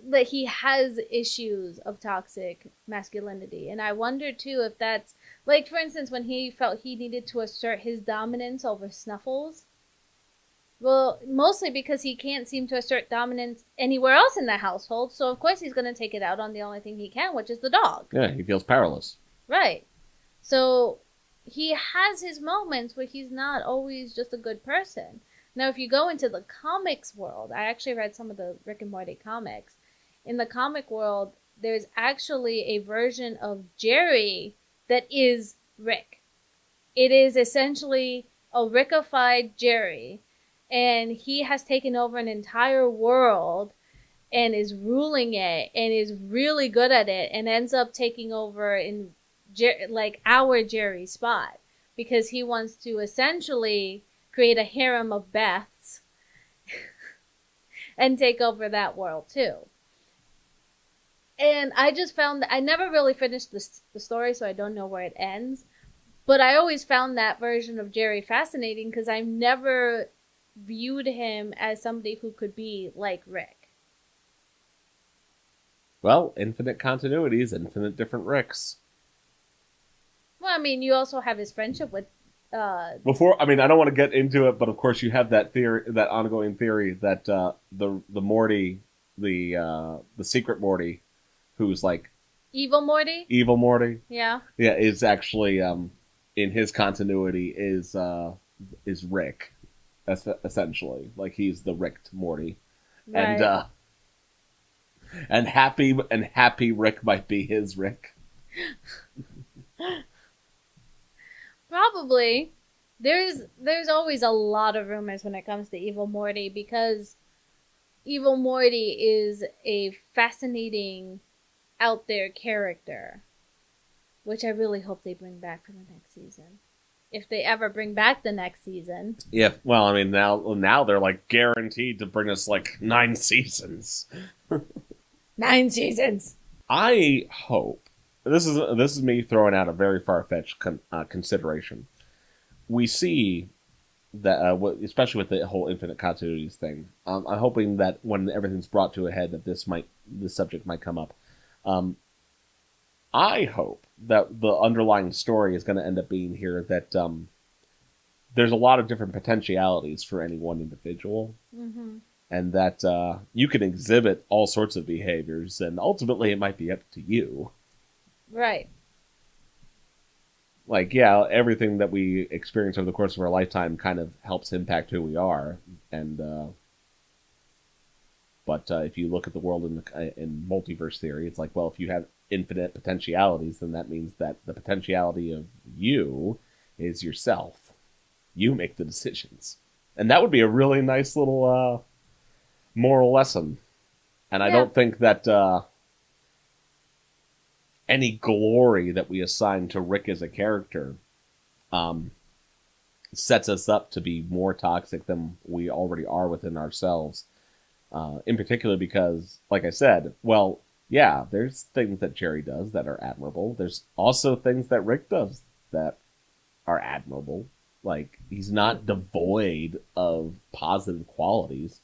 that he has issues of toxic masculinity. And I wonder too if that's, like, for instance, when he felt he needed to assert his dominance over Snuffles. Well, mostly because he can't seem to assert dominance anywhere else in the household. So of course he's going to take it out on the only thing he can, which is the dog. Yeah, he feels powerless. Right. So he has his moments where he's not always just a good person. Now, if you go into the comics world, I actually read some of the Rick and Morty comics. In the comic world, there's actually a version of Jerry that is Rick. It is essentially a Rickified Jerry, and he has taken over an entire world and is ruling it and is really good at it and ends up taking over in our Jerry spot because he wants to essentially create a harem of Beths and take over that world too. And I just found that I never really finished the story, so I don't know where it ends. But I always found that version of Jerry fascinating because I've never viewed him as somebody who could be like Rick. Well, infinite continuities, infinite different Ricks. Well, I mean, you also have his friendship with... I don't want to get into it, but of course you have that theory, that ongoing theory that the Morty, the secret Morty, who's like... Evil Morty? Evil Morty. Yeah. Yeah, is actually, in his continuity, is Rick, essentially. Like, he's the Ricked Morty. Right. And happy Rick might be his Rick. Probably. There's always a lot of rumors when it comes to Evil Morty because Evil Morty is a fascinating out there character, which I really hope they bring back for the next season. If they ever bring back the next season. Yeah, well, I mean, now they're like guaranteed to bring us like 9 seasons. 9 seasons. I hope this is me throwing out a very far-fetched consideration. We see that, especially with the whole infinite continuities thing, I'm hoping that when everything's brought to a head, that this subject might come up. I hope that the underlying story is going to end up being here that there's a lot of different potentialities for any one individual, and that you can exhibit all sorts of behaviors, and ultimately it might be up to you. Right. Like, yeah, everything that we experience over the course of our lifetime kind of helps impact who we are, and but if you look at the world in multiverse theory, it's like, well, if you have infinite potentialities, then that means that the potentiality of you is yourself. You make the decisions, and that would be a really nice little moral lesson. And I don't think that any glory that we assign to Rick as a character sets us up to be more toxic than we already are within ourselves. In particular because, like I said, well, yeah, there's things that Jerry does that are admirable. There's also things that Rick does that are admirable. Like, he's not devoid of positive qualities.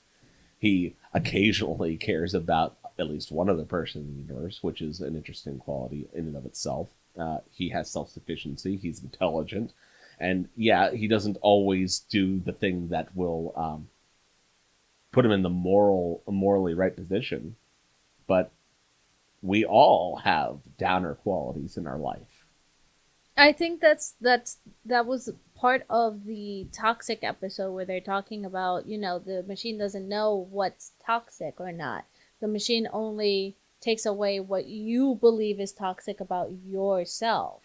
He occasionally cares about at least one other person in the universe, which is an interesting quality in and of itself. He has self-sufficiency. He's intelligent. And, yeah, he doesn't always do the thing that will put him in the morally right position. But we all have downer qualities in our life. I think that was part of the toxic episode where they're talking about, the machine doesn't know what's toxic or not. The machine only takes away what you believe is toxic about yourself.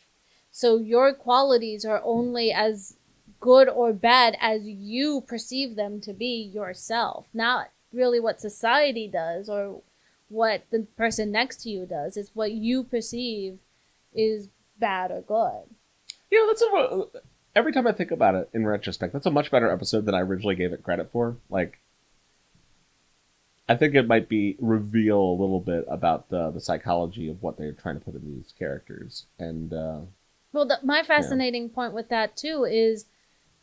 So your qualities are only as good or bad as you perceive them to be yourself, not really what society does or what the person next to you does. It's what you perceive is bad or good. Every time I think about it in retrospect, that's a much better episode than I originally gave it credit for. Like, I think it might reveal a little bit about the psychology of what they're trying to put in these characters. And my fascinating point with that too is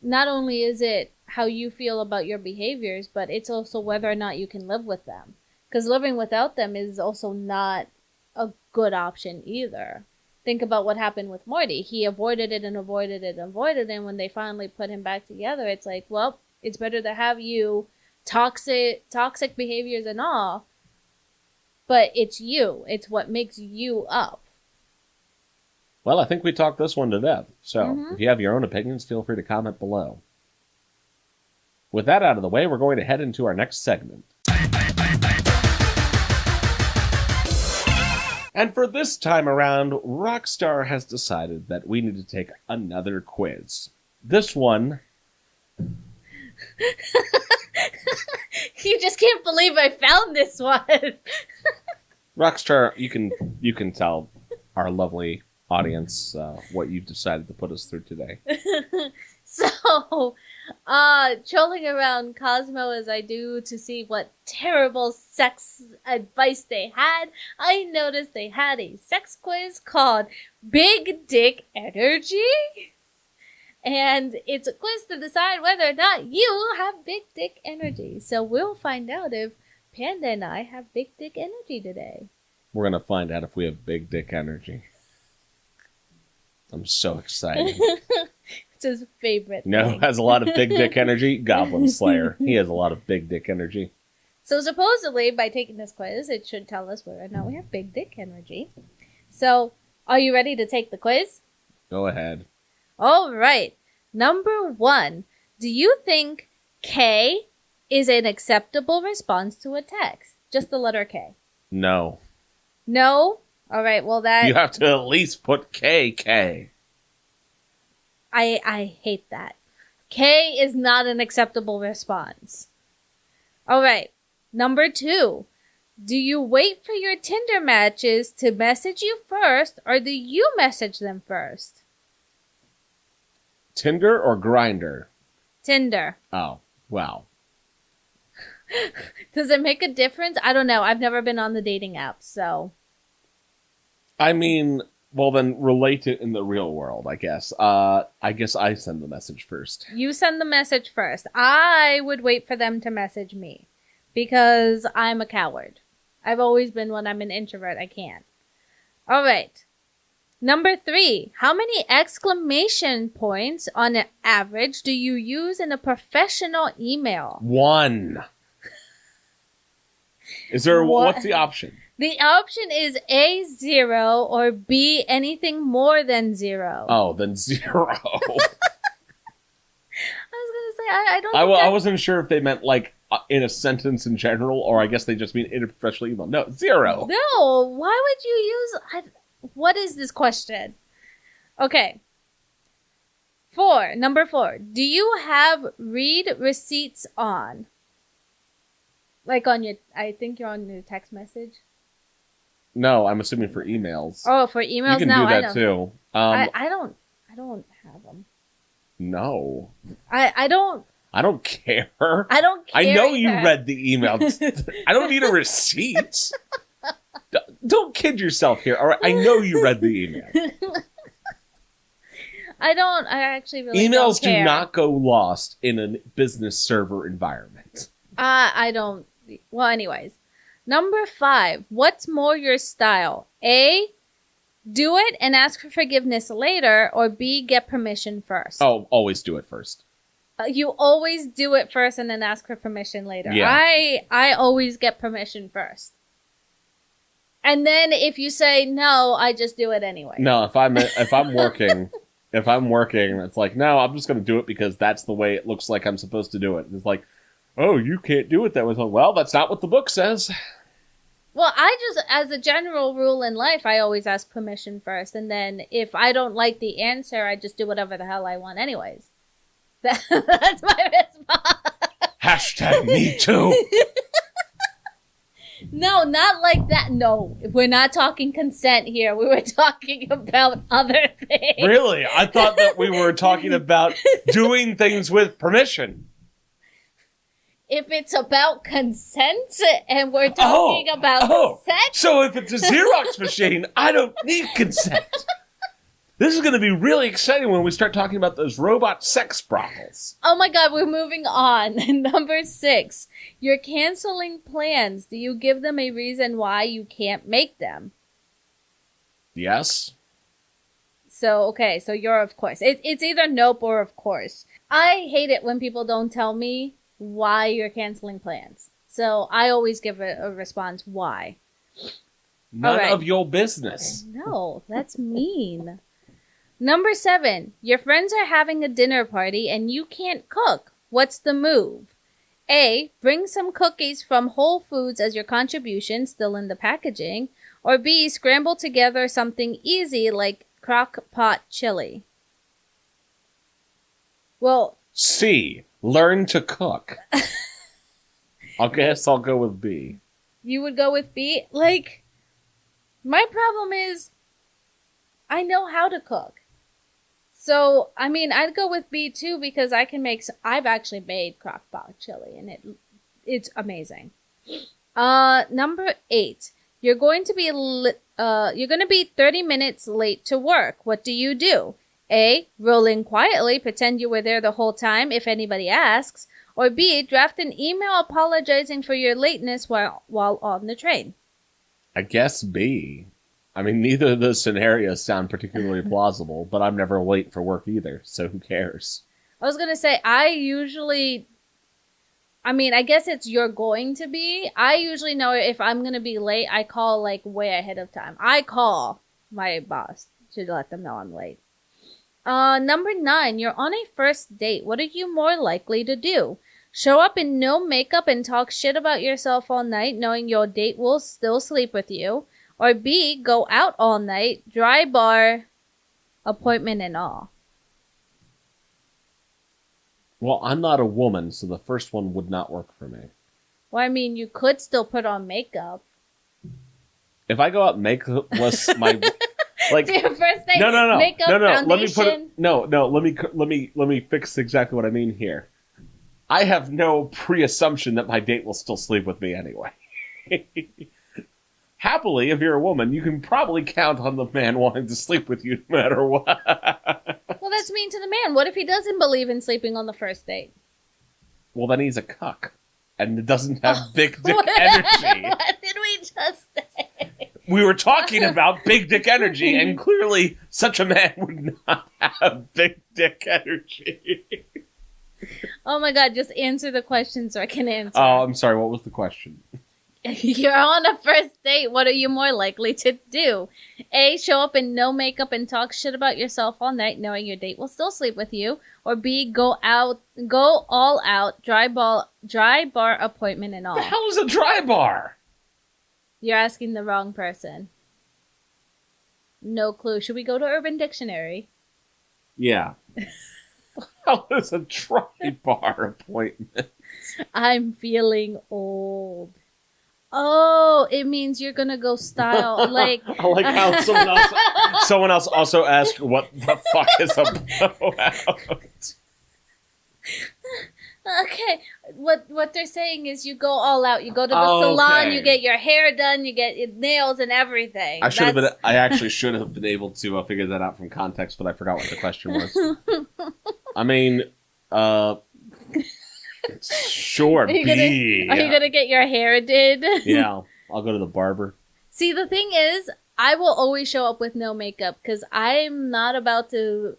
not only is it how you feel about your behaviors, but it's also whether or not you can live with them. Because living without them is also not a good option either. Think about what happened with Morty. He avoided it and avoided it and avoided it. And when they finally put him back together, it's like, well, it's better to have you toxic behaviors and all, but it's you. It's what makes you up. Well, I think we talked this one to death. So if you have your own opinions, feel free to comment below. With that out of the way, we're going to head into our next segment. And for this time around, Rockstar has decided that we need to take another quiz. This one... You just can't believe I found this one. Rockstar, you can tell our lovely audience what you've decided to put us through today. So, trolling around Cosmo as I do to see what terrible sex advice they had, I noticed they had a sex quiz called Big Dick Energy. And it's a quiz to decide whether or not you have big dick energy. So we'll find out if Panda and I have big dick energy today. We're going to find out if we have big dick energy. I'm so excited. It's his favorite thing. Has a lot of big dick energy? Goblin Slayer. He has a lot of big dick energy. So supposedly, by taking this quiz, it should tell us whether or not we have big dick energy. So, are you ready to take the quiz? Go ahead. All right. Number 1. Do you think K is an acceptable response to a text? Just the letter K. No. No? All right, well that... You have to at least put KK. I hate that. K is not an acceptable response. All right. Number 2. Do you wait for your Tinder matches to message you first, or do you message them first? Tinder or Grindr? Tinder. Oh, wow. Does it make a difference? I don't know. I've never been on the dating app, so... I mean, Well, then relate it in the real world, I guess. I guess I send the message first. You send the message first. I would wait for them to message me because I'm a coward. I've always been when I'm an introvert. I can't. All right. Number 3. How many exclamation points on an average do you use in a professional email? 1. Is there what's the option? The option is A, 0, or B, anything more than 0. Oh, then 0. I was going to say, I don't I wasn't sure if they meant, like, in a sentence in general, or I guess they just mean in a professional email. No, 0. No, why would you use... What is this question? Okay. Number 4. Do you have read receipts on? Like on your... I think you're on your text message. No, I'm assuming for emails. Oh, for emails? You can no, do that I don't. too. I don't have them. No. I don't care. I don't care. I know either. you read the email. I don't need a receipt. Don't kid yourself here. All right, I know you read the email. I actually really Emails don't care. do not go lost in a business server environment. I don't. Well, anyways. Number 5. What's more your style? A, do it and ask for forgiveness later, or B, get permission first. Oh, always do it first. You always do it first and then ask for permission later. Yeah. I always get permission first. And then if you say no, I just do it anyway. No, if I'm working, it's like, no, I'm just going to do it because that's the way it looks like I'm supposed to do it. And it's like, oh, you can't do it that way. Well, that's not what the book says. Well, I just, as a general rule in life, I always ask permission first. And then if I don't like the answer, I just do whatever the hell I want anyways. That's my response. #me too. No, not like that. No, we're not talking consent here. We were talking about other things. Really? I thought that we were talking about doing things with permission. If it's about consent and we're talking about sex. So if it's a Xerox machine, I don't need consent. This is going to be really exciting when we start talking about those robot sex brothels. Oh my god, we're moving on. Number 6. You're canceling plans. Do you give them a reason why you can't make them? Yes. So you're of course. It's either nope or of course. I hate it when people don't tell me why you're canceling plans. So I always give a response why. None of your business. No, that's mean. Number 7. Your friends are having a dinner party and you can't cook. What's the move? A. Bring some cookies from Whole Foods as your contribution, still in the packaging. Or B. Scramble together something easy like crock pot chili. Well... C. Learn to cook. I guess I'll go with B. You would go with B? Like, my problem is I know how to cook. So, I mean, I'd go with B too because I've actually made crock pot chili and it's amazing. Number 8. You're going to be 30 minutes late to work. What do? A. Roll in quietly, pretend you were there the whole time if anybody asks. Or B. Draft an email apologizing for your lateness while on the train. I guess B. I mean, neither of those scenarios sound particularly plausible, but I'm never late for work either, so who cares? I was going to say, I guess it's you're going to be. I usually know if I'm going to be late, I call like way ahead of time. I call my boss to let them know I'm late. Number 9, you're on a first date. What are you more likely to do? Show up in no makeup and talk shit about yourself all night, knowing your date will still sleep with you. Or B, go out all night, dry bar, appointment and all. Well, I'm not a woman, so the first one would not work for me. Well, I mean, you could still put on makeup. If I go out makeupless, my like your first thing. No. Makeup, foundation. Let me put it. No. Let me fix exactly what I mean here. I have no pre-assumption that my date will still sleep with me anyway. happily, if you're a woman, you can probably count on the man wanting to sleep with you no matter what. Well, that's mean to the man. What if he doesn't believe in sleeping on the first date? Well, then he's a cuck. And doesn't have big dick energy. What did we just say? We were talking about big dick energy, and clearly such a man would not have big dick energy. Oh my god, just answer the question so I can answer. Oh, I'm sorry, what was the question? You're on a first date. What are you more likely to do? A, show up in no makeup and talk shit about yourself all night, knowing your date will still sleep with you. Or B, go all out, dry bar appointment and all. The hell is a dry bar? You're asking the wrong person. No clue. Should we go to Urban Dictionary? Yeah. How is a dry bar appointment? I'm feeling old. Oh, it means you're gonna go style like. I like how someone else also asked, "What the fuck is a blowout?" Okay, what they're saying is you go all out. You go to the salon, you get your hair done, you get your nails and everything. I actually should have been able to figure that out from context, but I forgot what the question was. I mean, sure. Are you gonna get your hair did? Yeah, I'll go to the barber. See, the thing is, I will always show up with no makeup because I'm not about to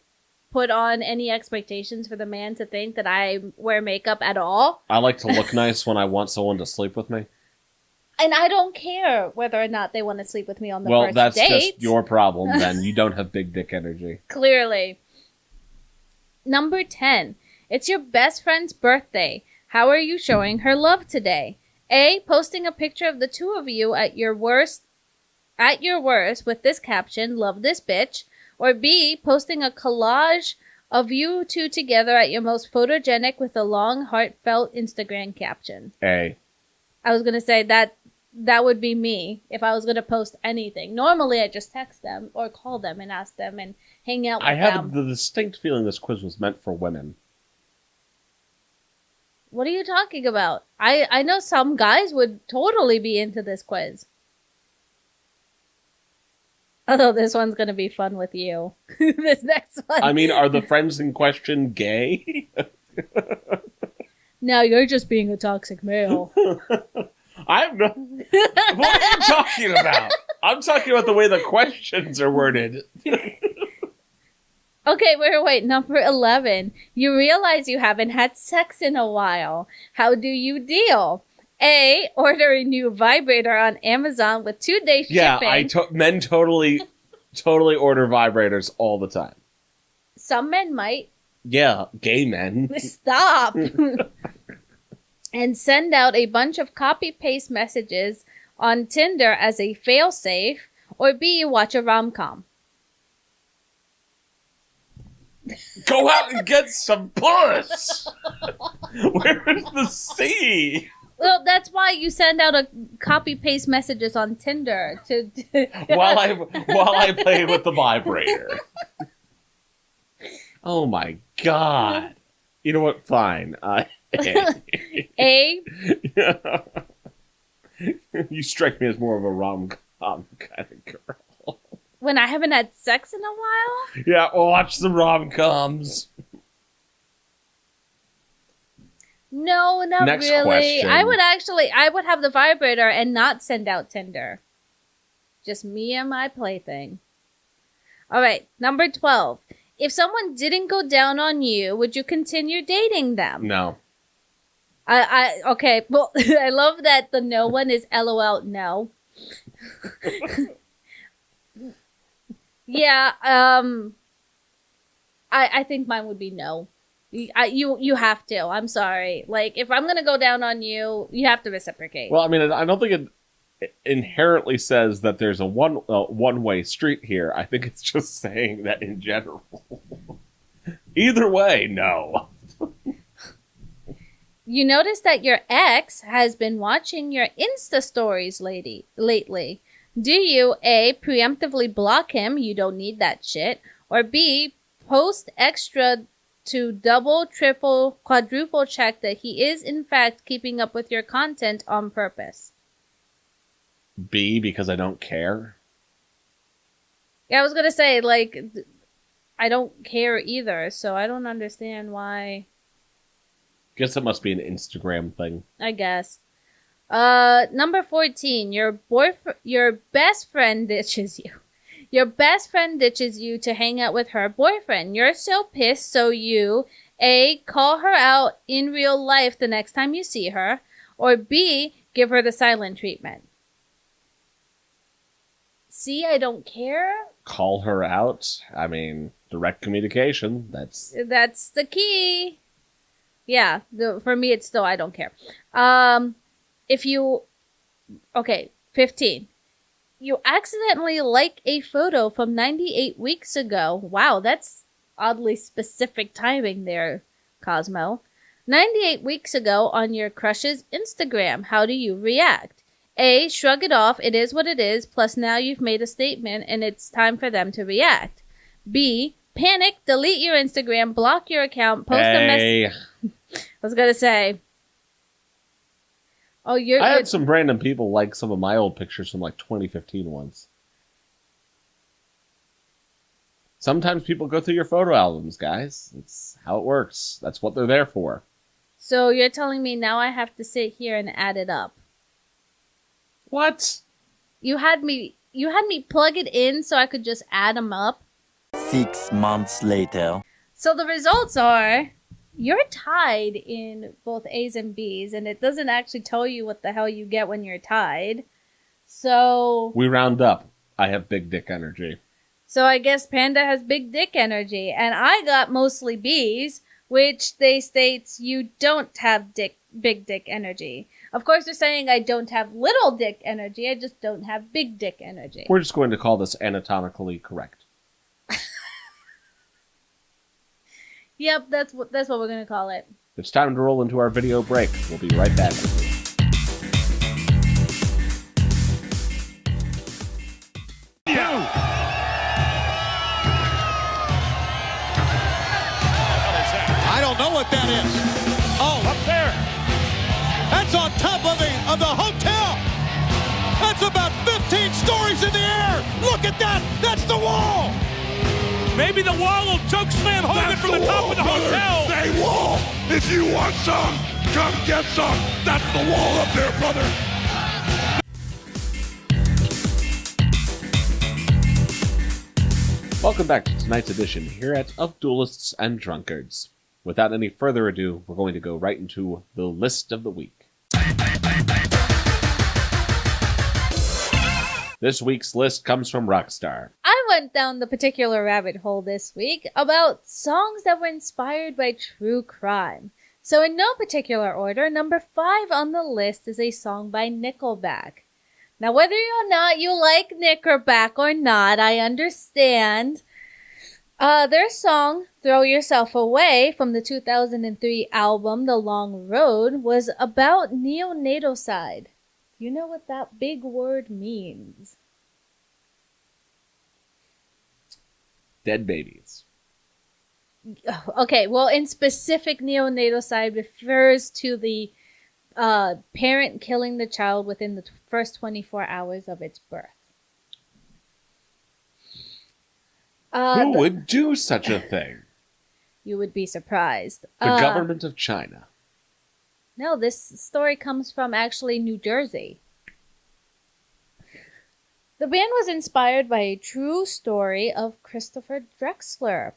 put on any expectations for the man to think that I wear makeup at all. I like to look nice when I want someone to sleep with me. And I don't care whether or not they want to sleep with me on the first date. Well, that's just your problem then. You don't have big dick energy. Clearly. Number 10. It's your best friend's birthday. How are you showing her love today? A, posting a picture of the two of you at your worst with this caption, "Love this bitch." Or B, posting a collage of you two together at your most photogenic with a long, heartfelt Instagram caption. A. I was going to say that would be me if I was going to post anything. Normally, I just text them or call them and ask them and hang out with them. I have the distinct feeling this quiz was meant for women. What are you talking about? I know some guys would totally be into this quiz. Although this one's going to be fun with you. This next one. I mean, are the friends in question gay? No, you're just being a toxic male. I'm not. What are you talking about? I'm talking about the way the questions are worded. Okay, wait. Number 11. You realize you haven't had sex in a while. How do you deal? A, order a new vibrator on Amazon with 2-day shipping. Yeah, men totally order vibrators all the time. Some men might. Yeah, gay men. Stop! And send out a bunch of copy-paste messages on Tinder as a fail-safe. Or B, watch a rom-com. Go out and get some puss! Where's the C? Well, that's why you send out a copy-paste messages on Tinder to while I play with the vibrator. Oh my god! You know what? Fine. A. You strike me as more of a rom-com kind of girl. When I haven't had sex in a while? Yeah, well, watch the rom-coms. No, not Next really. question. I would have the vibrator and not send out Tinder. Just me and my plaything. All right, number 12. If someone didn't go down on you, would you continue dating them? No. Okay, well, I love that the no one is LOL, no. Yeah, I think mine would be no. You have to. I'm sorry. Like, if I'm gonna go down on you, you have to reciprocate. Well, I mean, I don't think it inherently says that there's a one-way street here. I think it's just saying that in general. Either way, no. You notice that your ex has been watching your Insta stories lately. Do you A, preemptively block him, you don't need that shit, or B, post extra to double, triple, quadruple check that he is in fact keeping up with your content on purpose? B, because I don't care. Yeah, I was gonna say, like, I don't care either, so I don't understand why. Guess it must be an Instagram thing. I guess. Number 14, your best friend ditches you. Your best friend ditches you to hang out with her boyfriend. You're so pissed, so you A, call her out in real life the next time you see her, or B, give her the silent treatment. C, I don't care. Call her out. I mean, direct communication. That's the key. Yeah, for me it's still I don't care. Okay, 15. You accidentally like a photo from 98 weeks ago. Wow, that's oddly specific timing there, Cosmo. 98 weeks ago on your crush's Instagram. How do you react? A, shrug it off, it is what it is, plus now you've made a statement and it's time for them to react. B, panic, delete your Instagram, block your account, post a message. I was gonna say. Oh, I had some random people like some of my old pictures from like 2015 once. Sometimes people go through your photo albums, guys. It's how it works. That's what they're there for. So you're telling me now I have to sit here and add it up? What? You had me plug it in so I could just add them up? 6 months later. So the results are, you're tied in both A's and B's, and it doesn't actually tell you what the hell you get when you're tied. So we round up. I have big dick energy. So I guess Panda has big dick energy, and I got mostly B's, which they states you don't have big dick energy. Of course, they're saying I don't have little dick energy. I just don't have big dick energy. We're just going to call this anatomically correct. Yep, that's what we're going to call it. It's time to roll into our video break. We'll be right back. I don't know what that is. Oh, up there. That's on top of the hotel. That's about 15 stories in the air. Look at that. That's the wall. Maybe the wall will choke slam Hogan from the top of the hotel. Say wall. If you want some, come get some. That's the wall up there, brother. Welcome back to tonight's edition here at Of Duelists and Drunkards. Without any further ado, we're going to go right into the list of the week. This week's list comes from Rockstar. I went down the particular rabbit hole this week about songs that were inspired by true crime. So in no particular order, number 5 on the list is a song by Nickelback. Now whether or not you like Nickelback or not, I understand. Their song, Throw Yourself Away, from the 2003 album The Long Road, was about neonatocide. You know what that big word means? Dead babies. Okay, well, in specific, neonatocide refers to the parent killing the child within the first 24 hours of its birth. Who would do such a thing? You would be surprised. The government of China. No, this story comes from actually New Jersey. The band was inspired by a true story of Christopher Drexler.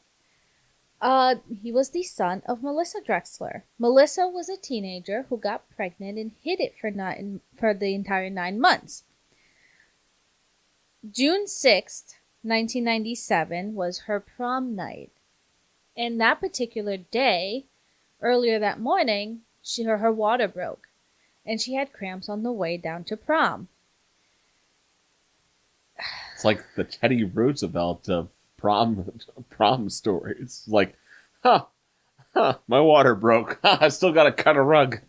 He was the son of Melissa Drexler. Melissa was a teenager who got pregnant and hid it for the entire 9 months. June 6th, 1997 was her prom night. And that particular day, earlier that morning, her water broke, and she had cramps on the way down to prom. It's like the Teddy Roosevelt of prom stories. Like, my water broke. I still gotta cut a rug.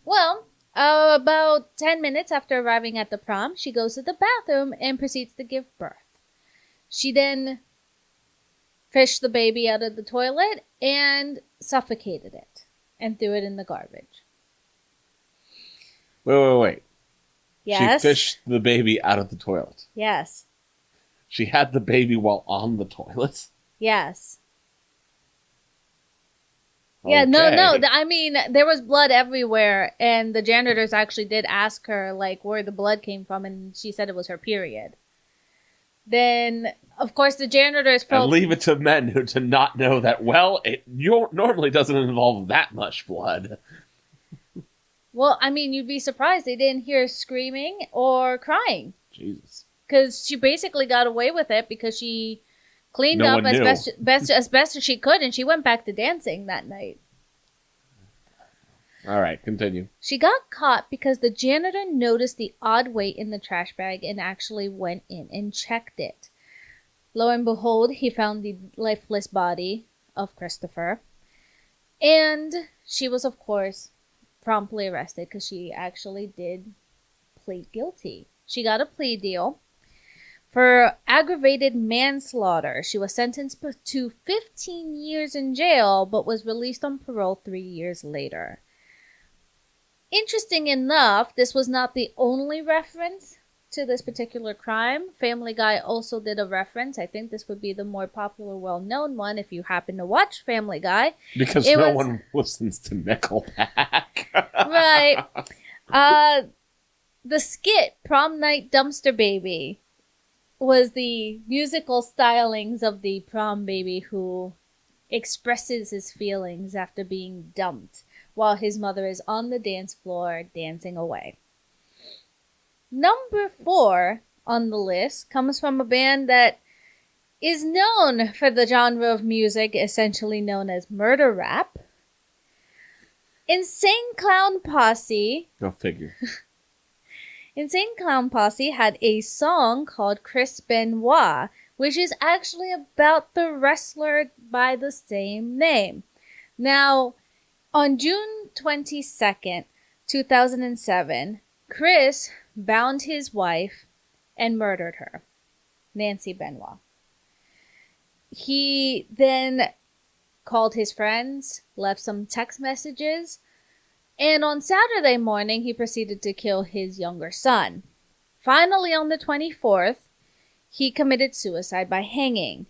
Well, about 10 minutes after arriving at the prom, she goes to the bathroom and proceeds to give birth. She then fished the baby out of the toilet and suffocated it and threw it in the garbage. Wait. Yes. She fished the baby out of the toilet. Yes. She had the baby while on the toilet. Yes. Yeah, no. I mean, there was blood everywhere, and the janitors actually did ask her, like, where the blood came from, and she said it was her period. Then, of course, the janitors felt... And leave it to men who to not know that, well, it normally doesn't involve that much blood. Well, I mean, you'd be surprised they didn't hear screaming or crying. Jesus. Because she basically got away with it because she cleaned up as best as she could, and she went back to dancing that night. All right, continue. She got caught because the janitor noticed the odd weight in the trash bag and actually went in and checked it. Lo and behold, he found the lifeless body of Christopher. And she was, of course, promptly arrested because she actually did plead guilty. She got a plea deal. For aggravated manslaughter, she was sentenced to 15 years in jail, but was released on parole 3 years later. Interesting enough, this was not the only reference to this particular crime. Family Guy also did a reference. I think this would be the more popular, well-known one if you happen to watch Family Guy. Because no one listens to Nickelback. Right. The skit, Prom Night Dumpster Baby, was the musical stylings of the prom baby who expresses his feelings after being dumped while his mother is on the dance floor dancing away. Number 4 on the list comes from a band that is known for the genre of music essentially known as murder rap. Insane Clown Posse. Go figure. Insane Clown Posse had a song called Chris Benoit, which is actually about the wrestler by the same name. Now, on June 22nd, 2007, Chris bound his wife and murdered her, Nancy Benoit. He then called his friends, left some text messages, and on Saturday morning, he proceeded to kill his younger son. Finally, on the 24th, he committed suicide by hanging.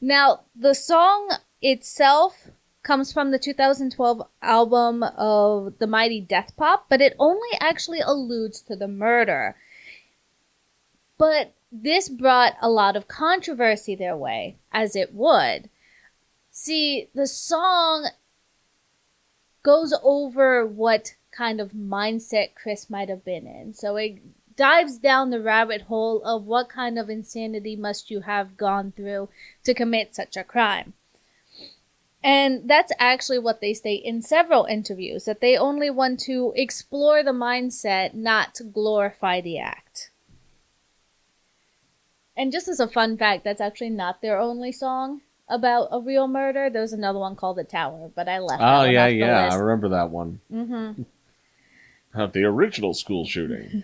Now, the song itself comes from the 2012 album of The Mighty Death Pop, but it only actually alludes to the murder. But this brought a lot of controversy their way, as it would. See, the song goes over what kind of mindset Chris might have been in. So it dives down the rabbit hole of what kind of insanity must you have gone through to commit such a crime. And that's actually what they state in several interviews, that they only want to explore the mindset, not to glorify the act. And just as a fun fact, that's actually not their only song about a real murder. There's another one called The Tower, but I left that one off the list. I remember that one. Mm-hmm. About the original school shooting.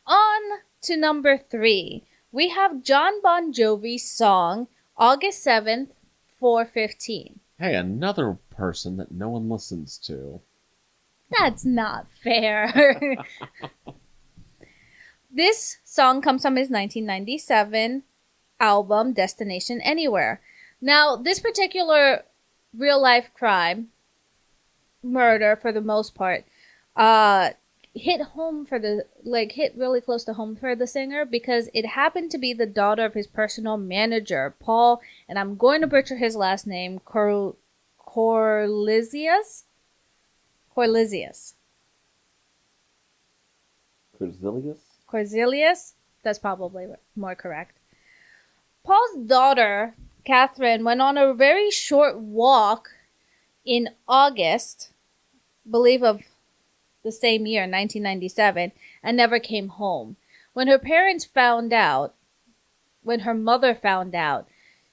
On to number 3. We have John Bon Jovi's song, August 7th, 4:15. Hey, another person that no one listens to. That's not fair. This song comes from his 1997 album, Destination Anywhere. Now, this particular real-life crime, murder for the most part, hit really close to home for the singer because it happened to be the daughter of his personal manager, Paul, and I'm going to butcher his last name, Corlizius? Corzilius? That's probably more correct. Paul's daughter, Catherine, went on a very short walk in August, believe of the same year, 1997, and never came home. When her mother found out,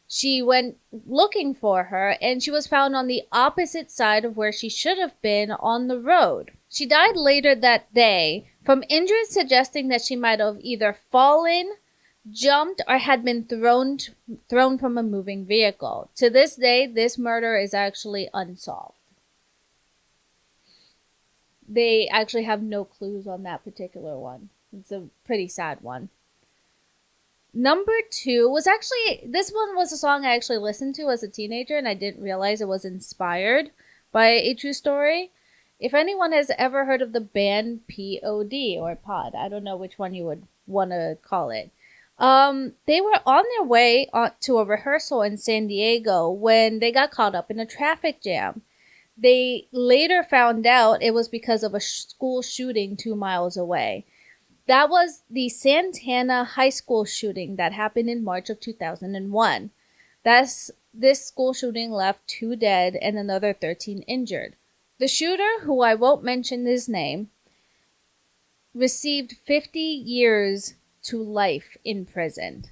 she went looking for her, and she was found on the opposite side of where she should have been on the road. She died later that day from injuries suggesting that she might have either fallen, jumped, or had been thrown from a moving vehicle. To this day, this murder is actually unsolved. they actually have no clues on that particular one. It's a pretty sad one. Number 2 was actually, this one was a song I actually listened to as a teenager, and I didn't realize it was inspired by a true story. If anyone has ever heard of the band POD or Pod, I don't know which one you would want to call it. They were on their way to a rehearsal in San Diego when they got caught up in a traffic jam. They later found out it was because of a school shooting 2 miles away. That was the Santana High School shooting that happened in March of 2001. This school shooting left 2 dead and another 13 injured. The shooter, who I won't mention his name, received 50 years to life in prison.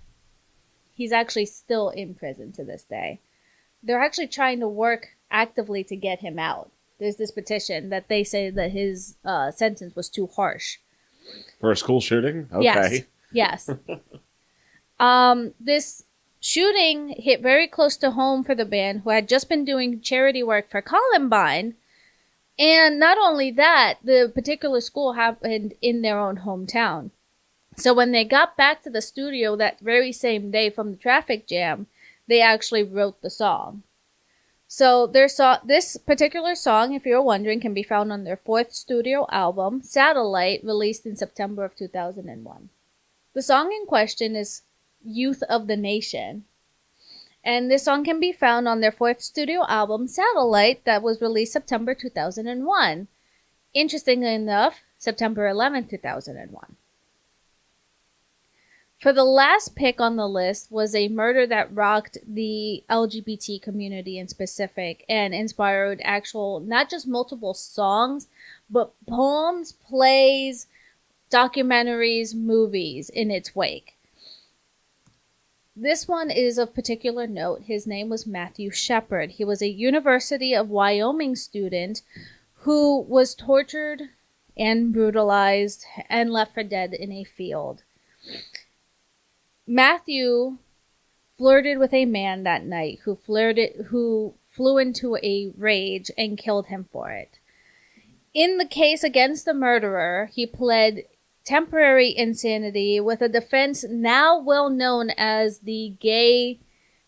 He's actually still in prison to this day. They're actually trying to work actively to get him out. There's this petition that they say that his sentence was too harsh. For a school shooting? Okay. Yes. This shooting hit very close to home for the band, who had just been doing charity work for Columbine. And not only that, the particular school happened in their own hometown. So when they got back to the studio that very same day from the traffic jam, they actually wrote the song. So this particular song, if you're wondering, can be found on their 4th studio album, Satellite, released in September of 2001. The song in question is Youth of the Nation. And this song can be found on their 4th studio album, Satellite, that was released September 2001. Interestingly enough, September 11th, 2001. For the last pick on the list was a murder that rocked the LGBT community in specific and inspired actual, not just multiple songs, but poems, plays, documentaries, movies in its wake. This one is of particular note. His name was Matthew Shepard. He was a University of Wyoming student who was tortured and brutalized and left for dead in a field. Matthew flirted with a man that night who flew into a rage and killed him for it. In the case against the murderer, he pled temporary insanity with a defense now well known as the gay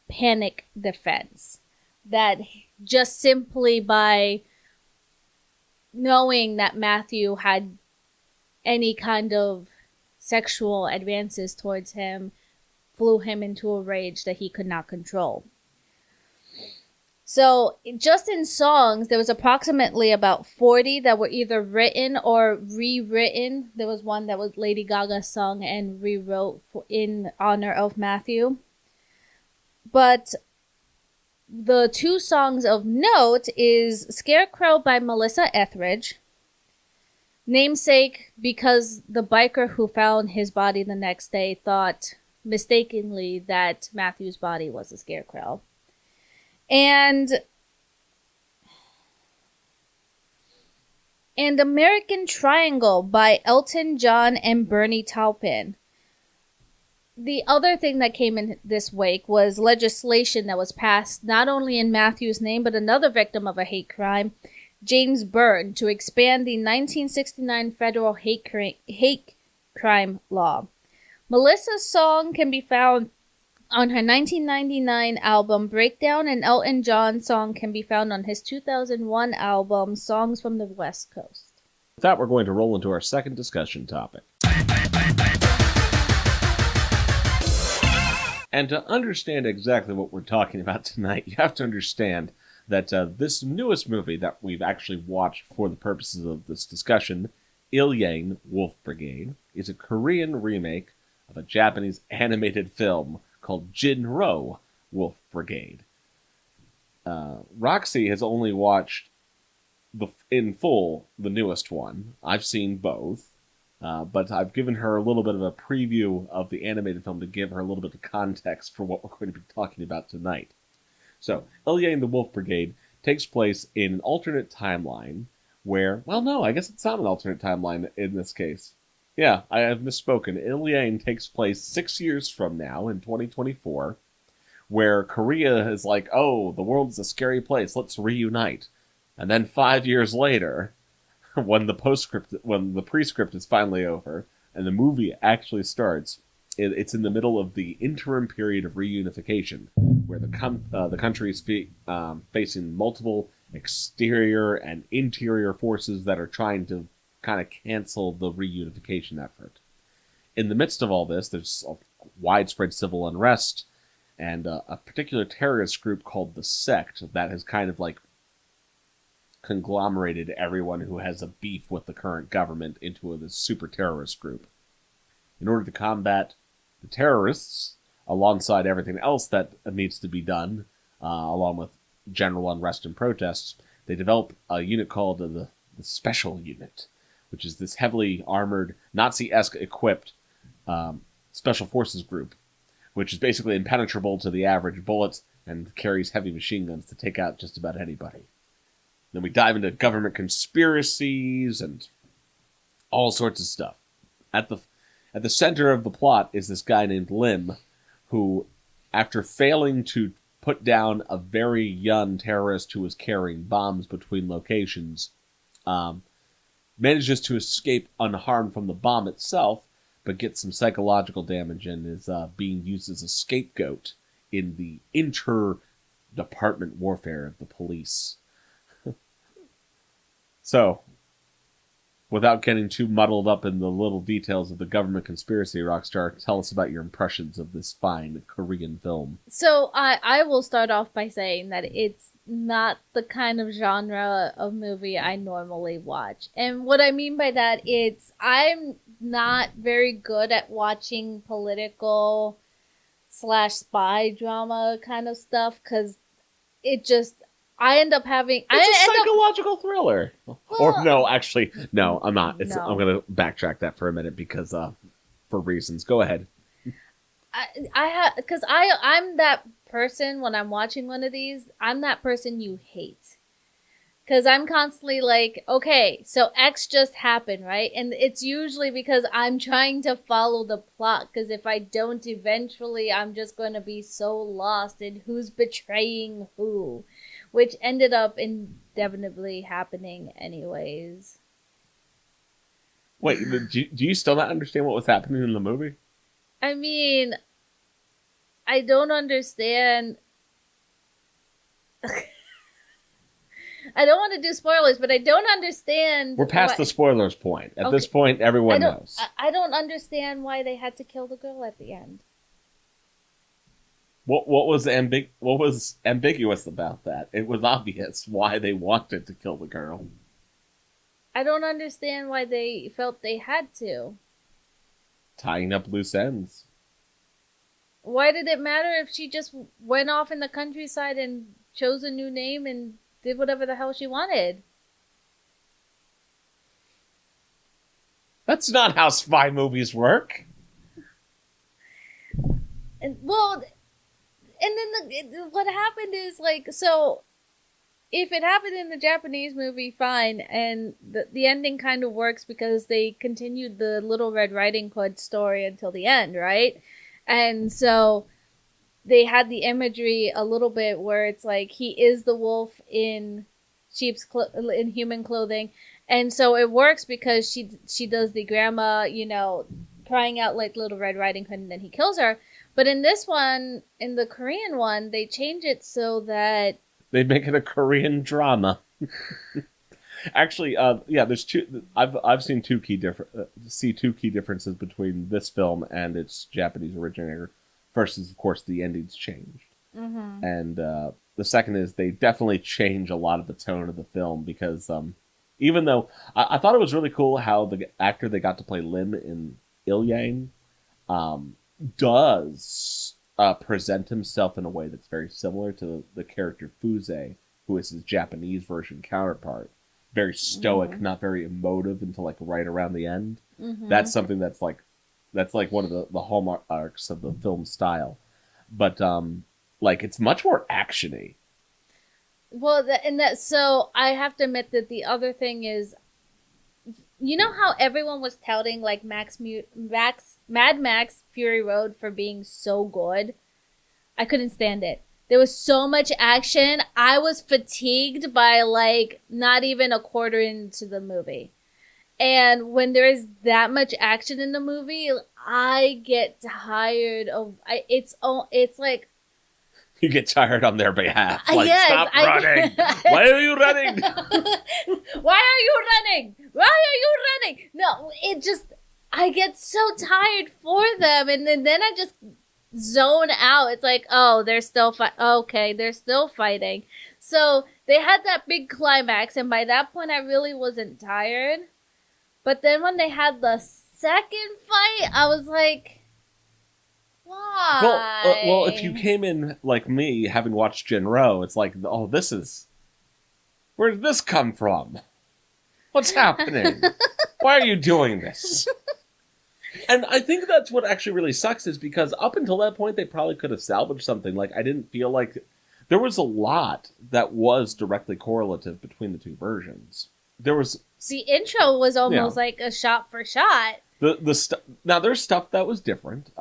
panic defense. That just simply by knowing that Matthew had any kind of sexual advances towards him flew him into a rage that he could not control. So, just in songs, there was approximately about 40 that were either written or rewritten. There was one that was Lady Gaga sung and rewrote in honor of Matthew. But the 2 songs of note is Scarecrow by Melissa Etheridge, namesake because the biker who found his body the next day thought mistakenly that Matthew's body was a scarecrow. And American Triangle by Elton John and Bernie Taupin. The other thing that came in this wake was legislation that was passed not only in Matthew's name, but another victim of a hate crime, James Byrne, to expand the 1969 federal hate crime law. Melissa's song can be found on her 1999 album Breakdown, and Elton John's song can be found on his 2001 album Songs from the West Coast. With that, we're going to roll into our second discussion topic. And to understand exactly what we're talking about tonight, you have to understand that this newest movie that we've actually watched for the purposes of this discussion, Illang, Wolf Brigade, is a Korean remake of a Japanese animated film called Jin-Roh, Wolf Brigade. Roxy has only watched in full the newest one. I've seen both, but I've given her a little bit of a preview of the animated film to give her a little bit of context for what we're going to be talking about tonight. So, Illang the Wolf Brigade takes place in an alternate timeline where, well, no, I guess it's not an alternate timeline in this case. Yeah, I have misspoken. Illang takes place 6 years from now, in 2024, where Korea is like, oh, the world is a scary place, let's reunite. And then 5 years later, when the prescript is finally over and the movie actually starts, it's in the middle of the interim period of reunification, where the country is facing multiple exterior and interior forces that are trying to kind of cancel the reunification effort. In the midst of all this, there's a widespread civil unrest, and a particular terrorist group called the Sect that has kind of like conglomerated everyone who has a beef with the current government into this super terrorist group. In order to combat the terrorists, alongside everything else that needs to be done, along with general unrest and protests, they develop a unit called the Special Unit, which is this heavily armored, Nazi-esque equipped special forces group, which is basically impenetrable to the average bullets and carries heavy machine guns to take out just about anybody. Then we dive into government conspiracies and all sorts of stuff. At the center of the plot is this guy named Lim, who, after failing to put down a very young terrorist who was carrying bombs between locations, manages to escape unharmed from the bomb itself, but gets some psychological damage and is being used as a scapegoat in the inter-department warfare of the police. So, without getting too muddled up in the little details of the government conspiracy, Rockstar, tell us about your impressions of this fine Korean film. So I will start off by saying that it's not the kind of genre of movie I normally watch. And what I mean by that is I'm not very good at watching political / spy drama kind of stuff, because it just... I end up having... It's a psychological thriller. Well, or no, actually, no, I'm not. No. I'm going to backtrack that for a minute because for reasons. Go ahead. Because I'm that person when I'm watching one of these. I'm that person you hate. Because I'm constantly like, okay, so X just happened, right? And it's usually because I'm trying to follow the plot. Because if I don't, eventually I'm just going to be so lost in who's betraying who. Which ended up inevitably happening anyways. Wait, do you still not understand what was happening in the movie? I mean, I don't understand. I don't want to do spoilers, but I don't understand. We're past the spoilers point. At this point, everyone knows. I don't understand why they had to kill the girl at the end. What was ambiguous about that? It was obvious why they wanted to kill the girl. I don't understand why they felt they had to. Tying up loose ends. Why did it matter if she just went off in the countryside and chose a new name and did whatever the hell she wanted? That's not how spy movies work. And then what happened is, like, so if it happened in the Japanese movie, fine, and the ending kind of works because they continued the Little Red Riding Hood story until the end, right? And so they had the imagery a little bit where it's like he is the wolf in in human clothing, and so it works because she does the grandma, crying out like Little Red Riding Hood, and then he kills her. But in this one, in the Korean one, they change it so that... They make it a Korean drama. Actually, there's two... I've seen two key differences between this film and its Japanese originator. First is, of course, the ending's changed. Mm-hmm. And the second is they definitely change a lot of the tone of the film because even though... I thought it was really cool how the actor they got to play Lim in Illang... does present himself in a way that's very similar to the character Fuse, who is his Japanese version counterpart. Very stoic, not very emotive until like right around the end. Mm-hmm. That's something that's like one of the hallmarks of the film style. But it's much more actiony. Well, so I have to admit that the other thing is, you know how everyone was touting like Mad Max Fury Road for being so good? I couldn't stand it. There was so much action. I was fatigued by like not even a quarter into the movie. And when there is that much action in the movie, I get tired of it's like You get tired on their behalf. Like, yes, stop running. Why are you running? Why are you running? Why are you running? No, I get so tired for them, and then I just zone out. It's like, oh, they're still they're still fighting. So they had that big climax, and by that point, I really wasn't tired. But then when they had the second fight, I was like, why? Well, if you came in like me, having watched Jin-Roh, it's like, oh, where did this come from? What's happening? Why are you doing this? And I think that's what actually really sucks, is because up until that point, they probably could have salvaged something. Like, I didn't feel like there was a lot that was directly correlative between the two versions. There was the intro was almost like a shot for shot. Now there's stuff that was different.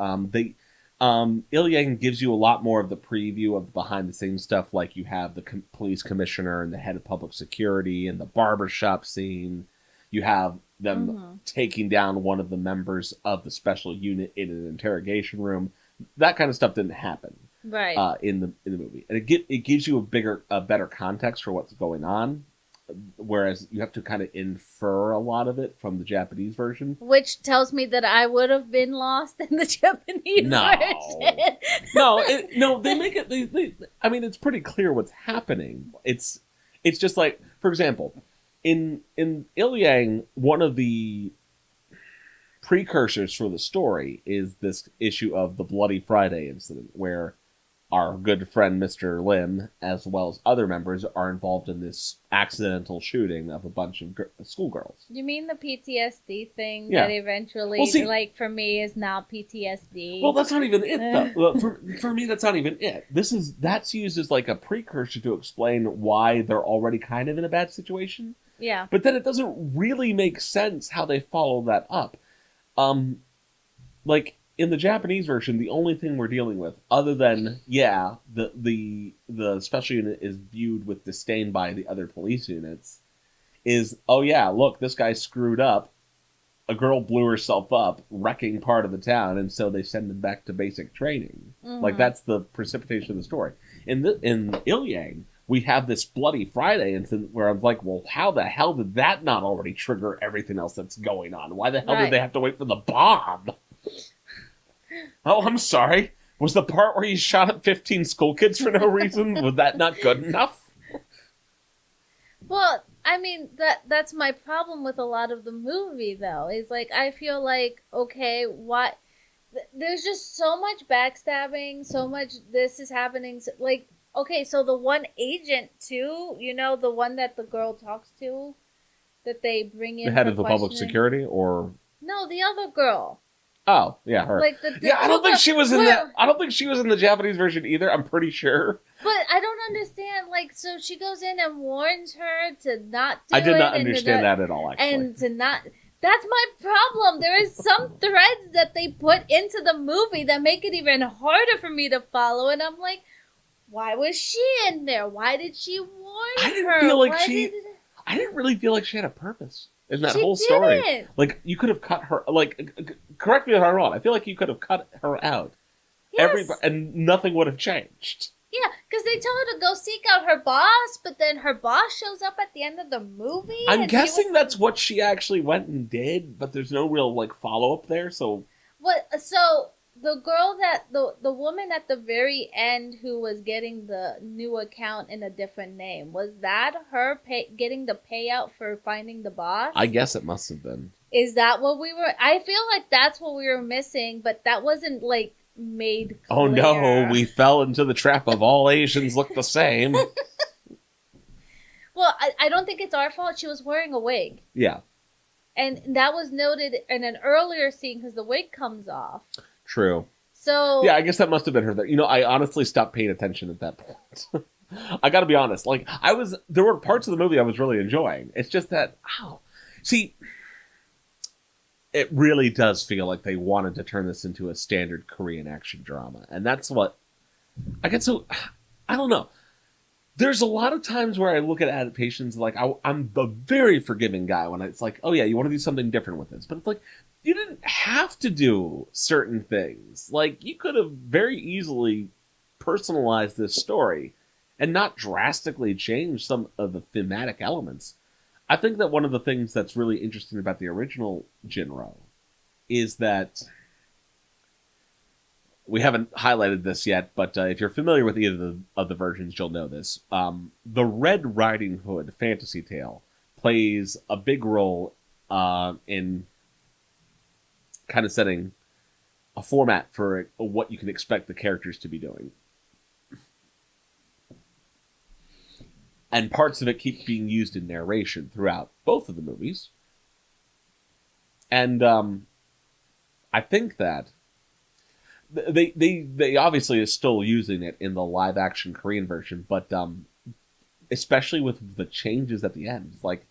Illang gives you a lot more of the preview of the behind the scenes stuff, like you have the police commissioner and the head of public security and the barbershop scene. You have them taking down one of the members of the special unit in an interrogation room. That kind of stuff didn't happen in the movie, and it gives you a better context for what's going on. Whereas you have to kind of infer a lot of it from the Japanese version. Which tells me that I would have been lost in the Japanese version. No, they make it... I mean, it's pretty clear what's happening. It's just like, for example, in Illang, one of the precursors for the story is this issue of the Bloody Friday incident, where our good friend Mr. Lim, as well as other members, are involved in this accidental shooting of a bunch of schoolgirls. You mean the PTSD thing that eventually, like, for me, is now PTSD? Well, that's not even it, though. For me, that's not even it. That's used as, like, a precursor to explain why they're already kind of in a bad situation. Yeah. But then it doesn't really make sense how they follow that up. Like, in the Japanese version, the only thing we're dealing with, other than, the special unit is viewed with disdain by the other police units, is, oh yeah, look, this guy screwed up. A girl blew herself up, wrecking part of the town, and so they send him back to basic training. Like, that's the precipitation of the story. In Illang, we have this Bloody Friday incident where I'm like, well, how the hell did that not already trigger everything else that's going on? Why the hell did they have to wait for the bomb? Oh, I'm sorry. Was the part where he shot at 15 school kids for no reason, was that not good enough? Well, I mean, that's my problem with a lot of the movie, though. Is like, I feel like, okay, what? There's just so much backstabbing, so much this is happening. Like, okay, so the one agent, too, the one that the girl talks to, that they bring in. The head of the public security, or? No, the other girl. Oh, yeah, her. Like I don't think she was in that. I don't think she was in the Japanese version either. I'm pretty sure. But I don't understand. Like, so she goes in and warns her to not do it. I did not understand that at all, actually. And to not. That's my problem. There is some threads that they put into the movie that make it even harder for me to follow. And I'm like, why was she in there? Why did she warn her? I didn't really feel like she had a purpose in that whole story. Didn't. Like, you could have cut her. Like, correct me if I'm wrong. I feel like you could have cut her out. Yes. And nothing would have changed. Yeah, because they tell her to go seek out her boss, but then her boss shows up at the end of the movie. I'm guessing that's what she actually went and did, but there's no real, like, follow-up there, so... What? So, the girl the woman at the very end who was getting the new account in a different name, was that her getting the payout for finding the boss? I guess it must have been. Is that what we were... I feel like that's what we were missing, but that wasn't, like, made clear. Oh no, we fell into the trap of all Asians look the same. Well, I don't think it's our fault. She was wearing a wig. Yeah. And that was noted in an earlier scene because the wig comes off. True. So... Yeah, I guess that must have been her. I honestly stopped paying attention at that point. I gotta be honest. Like, there were parts of the movie I was really enjoying. It's just that, see... It really does feel like they wanted to turn this into a standard Korean action drama. And that's what... I I don't know. There's a lot of times where I look at adaptations like I'm a very forgiving guy when it's like, oh yeah, you want to do something different with this, but it's like you didn't have to do certain things. Like you could have very easily personalized this story and not drastically changed some of the thematic elements. I think that one of the things that's really interesting about the original Jin-Roh is that we haven't highlighted this yet, but if you're familiar with either of the versions, you'll know this. The Red Riding Hood fantasy tale plays a big role in kind of setting a format for what you can expect the characters to be doing. And parts of it keep being used in narration throughout both of the movies. And I think that they obviously are still using it in the live action Korean version, but especially with the changes at the end, it's like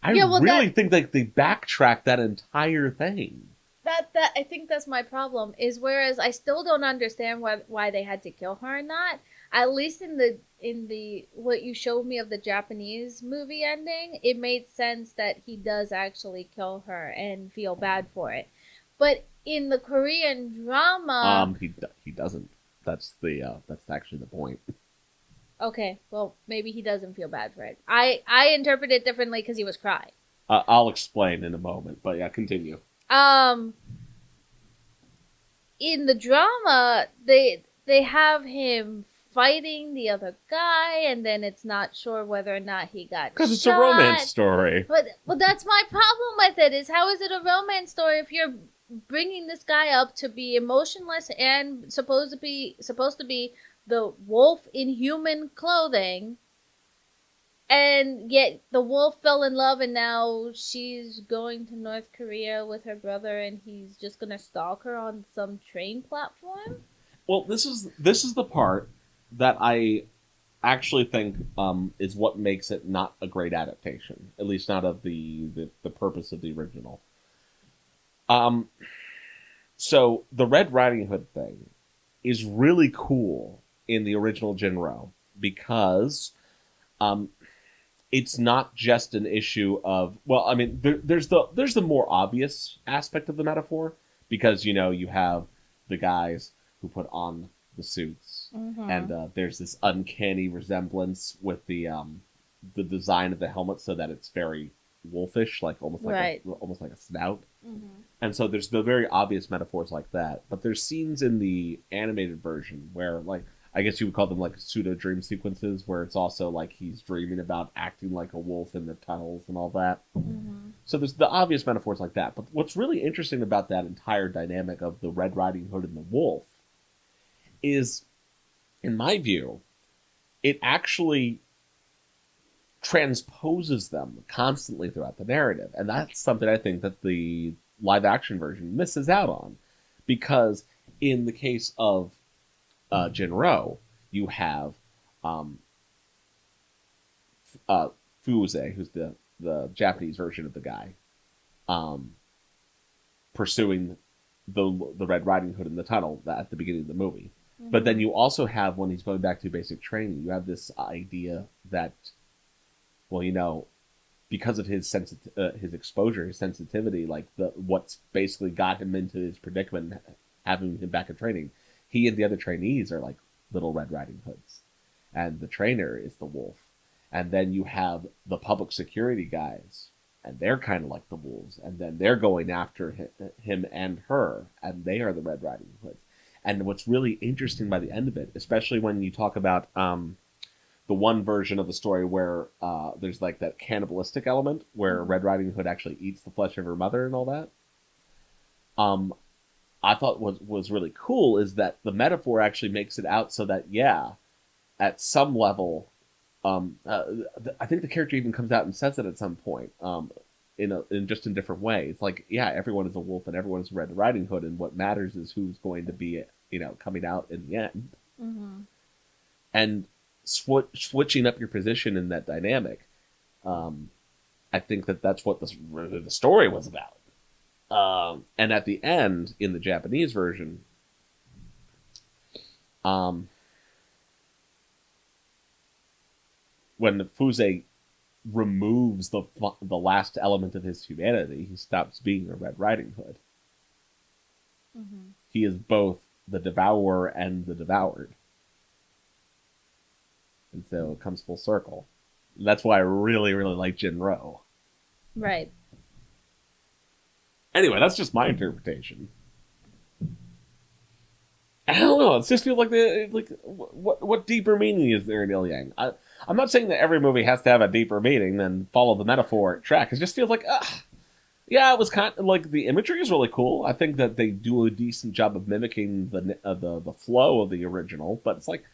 I really think they backtrack that entire thing. That I think that's my problem. Is whereas I still don't understand why they had to kill her or not. At least in the what you showed me of the Japanese movie ending, it made sense that he does actually kill her and feel bad for it. But in the Korean drama, he doesn't. That's actually the point. Okay, well maybe he doesn't feel bad for it. I interpret it differently because he was crying. I'll explain in a moment, but yeah, continue. In the drama, they have him fighting the other guy, and then it's not sure whether or not he got shot. Because it's a romance story. But that's my problem with it. Is how is it a romance story if you're bringing this guy up to be emotionless and supposed to be the wolf in human clothing, and yet the wolf fell in love and now she's going to North Korea with her brother and he's just gonna stalk her on some train platform? Well, this is the part that I actually think is what makes it not a great adaptation, at least not of the purpose of the original. So the Red Riding Hood thing is really cool in the original Jin-Roh because it's not just an issue of, well, I mean, there's the more obvious aspect of the metaphor because, you know, you have the guys who put on the suits and there's this uncanny resemblance with the design of the helmet so that it's very wolfish, like almost like a snout. And so there's the very obvious metaphors like that, but there's scenes in the animated version where, like, I guess you would call them like pseudo dream sequences where it's also like he's dreaming about acting like a wolf in the tunnels and all that. So there's the obvious metaphors like that. But what's really interesting about that entire dynamic of the Red Riding Hood and the wolf is, in my view, it actually transposes them constantly throughout the narrative. And that's something I think that the live action version misses out on. Because in the case of Jin-Roh, you have Fuse, who's the Japanese version of the guy, pursuing the Red Riding Hood in the tunnel at the beginning of the movie. But then you also have, when he's going back to basic training, you have this idea that, well, you know, because of his his exposure, his sensitivity, like what's basically got him into his predicament, having him back in training, he and the other trainees are like little Red Riding Hoods. And the trainer is the wolf. And then you have the public security guys, and they're kind of like the wolves. And then they're going after him and her, and they are the Red Riding Hoods. And what's really interesting by the end of it, especially when you talk about the one version of the story where there's like that cannibalistic element where Red Riding Hood actually eats the flesh of her mother and all that. I thought was really cool is that the metaphor actually makes it out so that, yeah, at some level, I think the character even comes out and says it at some point, in just a different way. It's like, yeah, everyone is a wolf and everyone is a Red Riding Hood, and what matters is who's going to be, you know, coming out in the end. And switching up your position in that dynamic, I think that's what the story was about. And at the end, in the Japanese version, when Fuse removes the last element of his humanity, he stops being a Red Riding Hood. Mm-hmm. He is both the devourer and the devoured. And so it comes full circle. That's why I really, really like Jin-Roh. Right. Anyway, that's just my interpretation. I don't know. It just feels like what deeper meaning is there in Illang? I'm not saying that every movie has to have a deeper meaning than follow the metaphoric track. It just feels like, yeah, it was kind of like the imagery is really cool. I think that they do a decent job of mimicking the flow of the original, but it's like,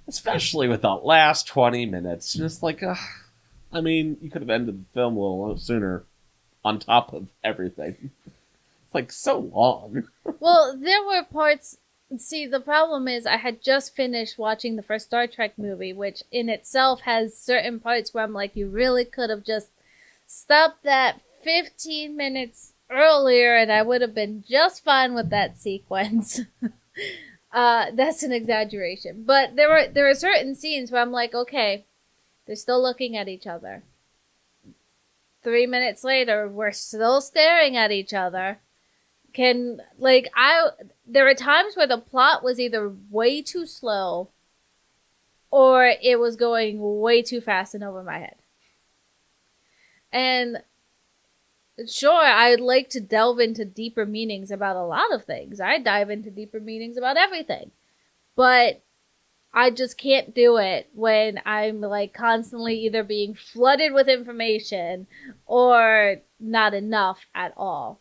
especially with the last 20 minutes, just like, I mean, you could have ended the film a little sooner. On top of everything, it's like so long. Well, there were parts. See, the problem is I had just finished watching the first Star Trek movie, which in itself has certain parts where I'm like, you really could have just stopped that 15 minutes earlier and I would have been just fine with that sequence. That's an exaggeration. But there are certain scenes where I'm like, okay, they're still looking at each other. 3 minutes later, we're still staring at each other. There are times where the plot was either way too slow or it was going way too fast and over my head. And sure, I'd like to delve into deeper meanings about a lot of things. I dive into deeper meanings about everything. But I just can't do it when I'm like constantly either being flooded with information or not enough at all.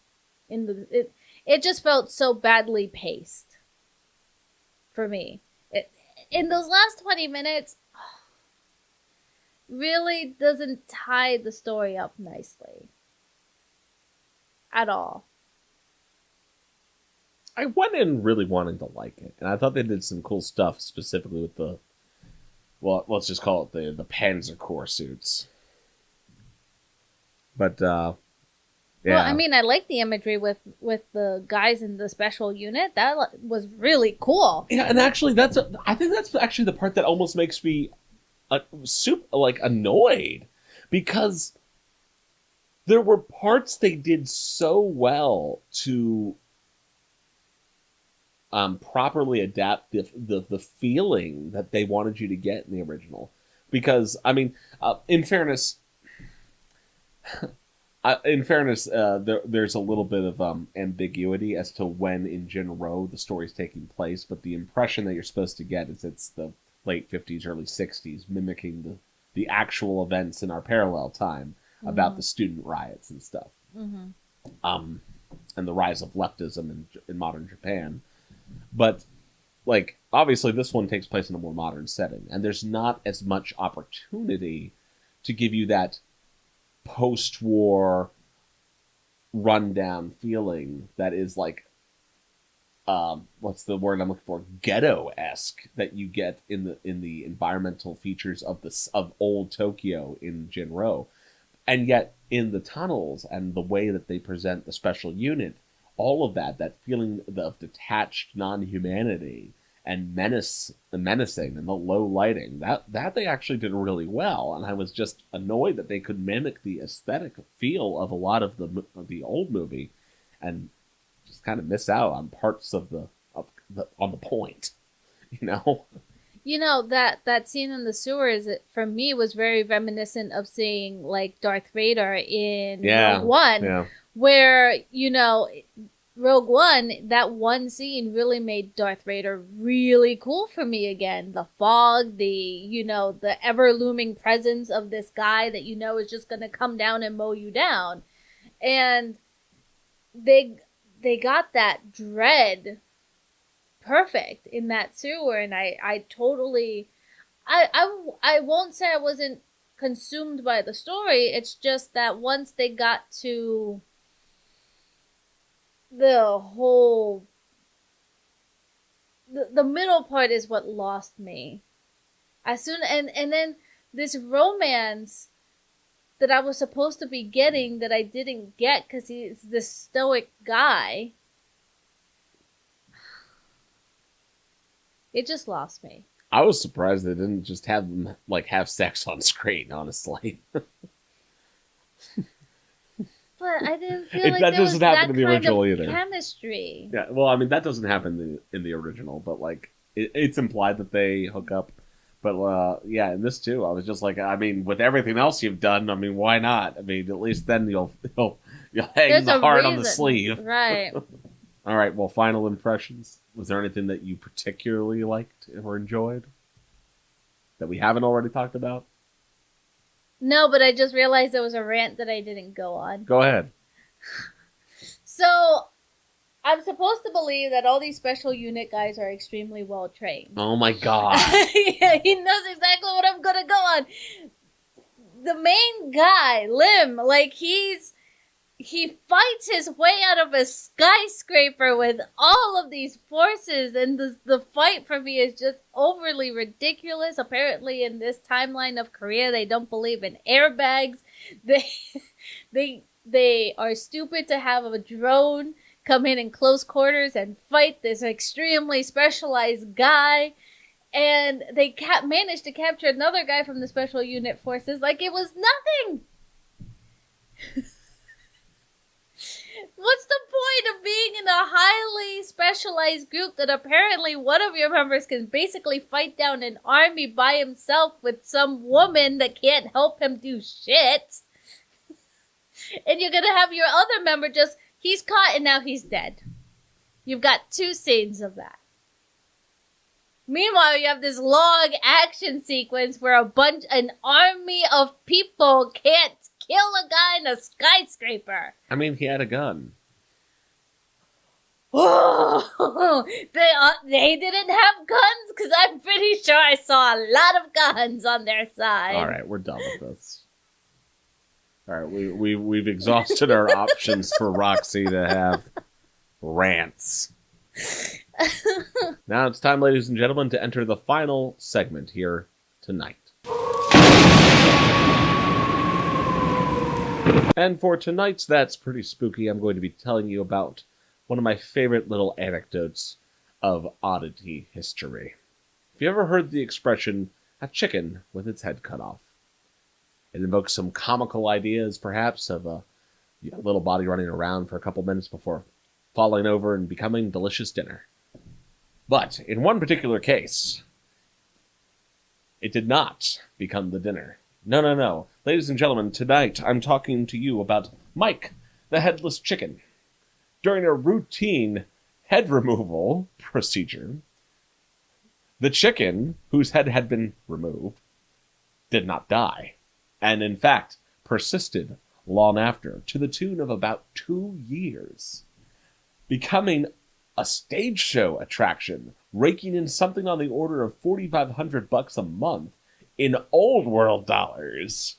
It just felt so badly paced for me. In those last 20 minutes, really doesn't tie the story up nicely. At all. I went in really wanting to like it, and I thought they did some cool stuff, specifically with let's just call it the Panzer Corps suits. But, yeah. Well, I mean, I like the imagery with the guys in the special unit. That was really cool. Yeah, and actually, I think that's actually the part that almost makes me annoyed, because there were parts they did so well to properly adapt the feeling that they wanted you to get in the original. Because, I mean, in fairness, there's a little bit of ambiguity as to when in Jin-Roh the story's taking place, but the impression that you're supposed to get is it's the late 50s, early 60s, mimicking the actual events in our parallel time about the student riots and stuff. Mm-hmm. And the rise of leftism in modern Japan. But, like, obviously this one takes place in a more modern setting, and there's not as much opportunity to give you that post-war rundown feeling that is like, what's the word I'm looking for? Ghetto-esque that you get in the environmental features of old Tokyo in Jin-Roh. And yet, in the tunnels and the way that they present the special unit, all of that feeling of detached non-humanity and menacing and the low lighting, that they actually did really well. And I was just annoyed that they could mimic the aesthetic feel of a lot of the old movie and just kind of miss out on parts on the point, you know? You know, that scene in the sewers, for me, was very reminiscent of seeing, like, Darth Vader in Rogue One, where, you know, Rogue One, that one scene really made Darth Vader really cool for me again. The fog, the ever-looming presence of this guy that you know is just going to come down and mow you down. And they got that dread perfect in that sewer, and I totally I won't say I wasn't consumed by the story. It's just that once they got to the whole the middle part is what lost me. And then this romance that I was supposed to be getting that I didn't get because he's this stoic guy. It just lost me. I was surprised they didn't just have them like have sex on screen, honestly. But I didn't feel That like there was doesn't happen that in the kind original of either. chemistry. Yeah, well, I mean, that doesn't happen in the original, but like it's implied that they hook up. But yeah, in this too, I was just like, I mean, with everything else you've done, I mean, why not? I mean, at least then you'll hang There's the a heart on the reason. sleeve. Right. All right, well, final impressions. Was there anything that you particularly liked or enjoyed that we haven't already talked about? No, but I just realized there was a rant that I didn't go on. Go ahead. So, I'm supposed to believe that all these special unit guys are extremely well trained. Oh my god. Yeah, he knows exactly what I'm gonna go on. The main guy, Lim, like he fights his way out of a skyscraper with all of these forces, and the fight for me is just overly ridiculous. Apparently, in this timeline of Korea, they don't believe in airbags. They are stupid to have a drone come in close quarters and fight this extremely specialized guy. And they managed to capture another guy from the special unit forces like it was nothing. What's the point of being in a highly specialized group that apparently one of your members can basically fight down an army by himself with some woman that can't help him do shit? And you're gonna have your other member just, he's caught and now he's dead. You've got 2 scenes of that. Meanwhile, you have this long action sequence where an army of people can't kill a guy in a skyscraper. I mean, he had a gun. Oh, they didn't have guns? Because I'm pretty sure I saw a lot of guns on their side. All right, we're done with this. All right, we've exhausted our options for Roxy to have rants. Now it's time, ladies and gentlemen, to enter the final segment here tonight. And for tonight's That's Pretty Spooky, I'm going to be telling you about one of my favorite little anecdotes of oddity history. Have you ever heard the expression, a chicken with its head cut off? It invokes some comical ideas, perhaps, of a little body running around for a couple minutes before falling over and becoming delicious dinner. But in one particular case, it did not become the dinner. No. Ladies and gentlemen, tonight I'm talking to you about Mike, the Headless Chicken. During a routine head removal procedure, the chicken, whose head had been removed, did not die, and in fact persisted long after, to the tune of about 2 years, becoming a stage show attraction, raking in something on the order of $4,500 a month in old world dollars.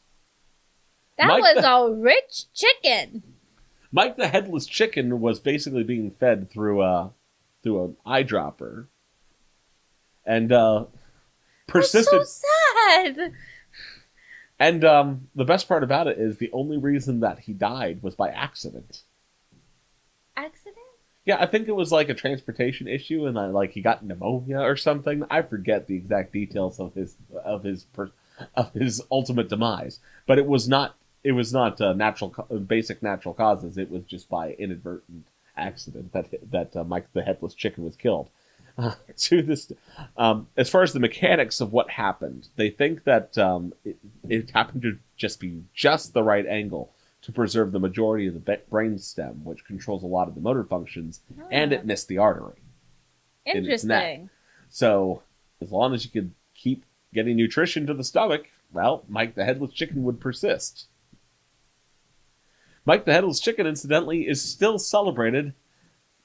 That was a rich chicken. Mike the Headless Chicken was basically being fed through an eyedropper, and persisted. That's so sad. And the best part about it is the only reason that he died was by accident. Accident? Yeah, I think it was like a transportation issue, and like he got pneumonia or something. I forget the exact details of his ultimate demise, but it was not basic natural causes. It was just by inadvertent accident that Mike the Headless Chicken was killed. To this, as far as the mechanics of what happened, they think that it happened to just be just the right angle to preserve the majority of the brain stem, which controls a lot of the motor functions, and it missed the artery. In its neck. Interesting. So, as long as you could keep getting nutrition to the stomach, well, Mike the Headless Chicken would persist. Mike the Headless Chicken, incidentally, is still celebrated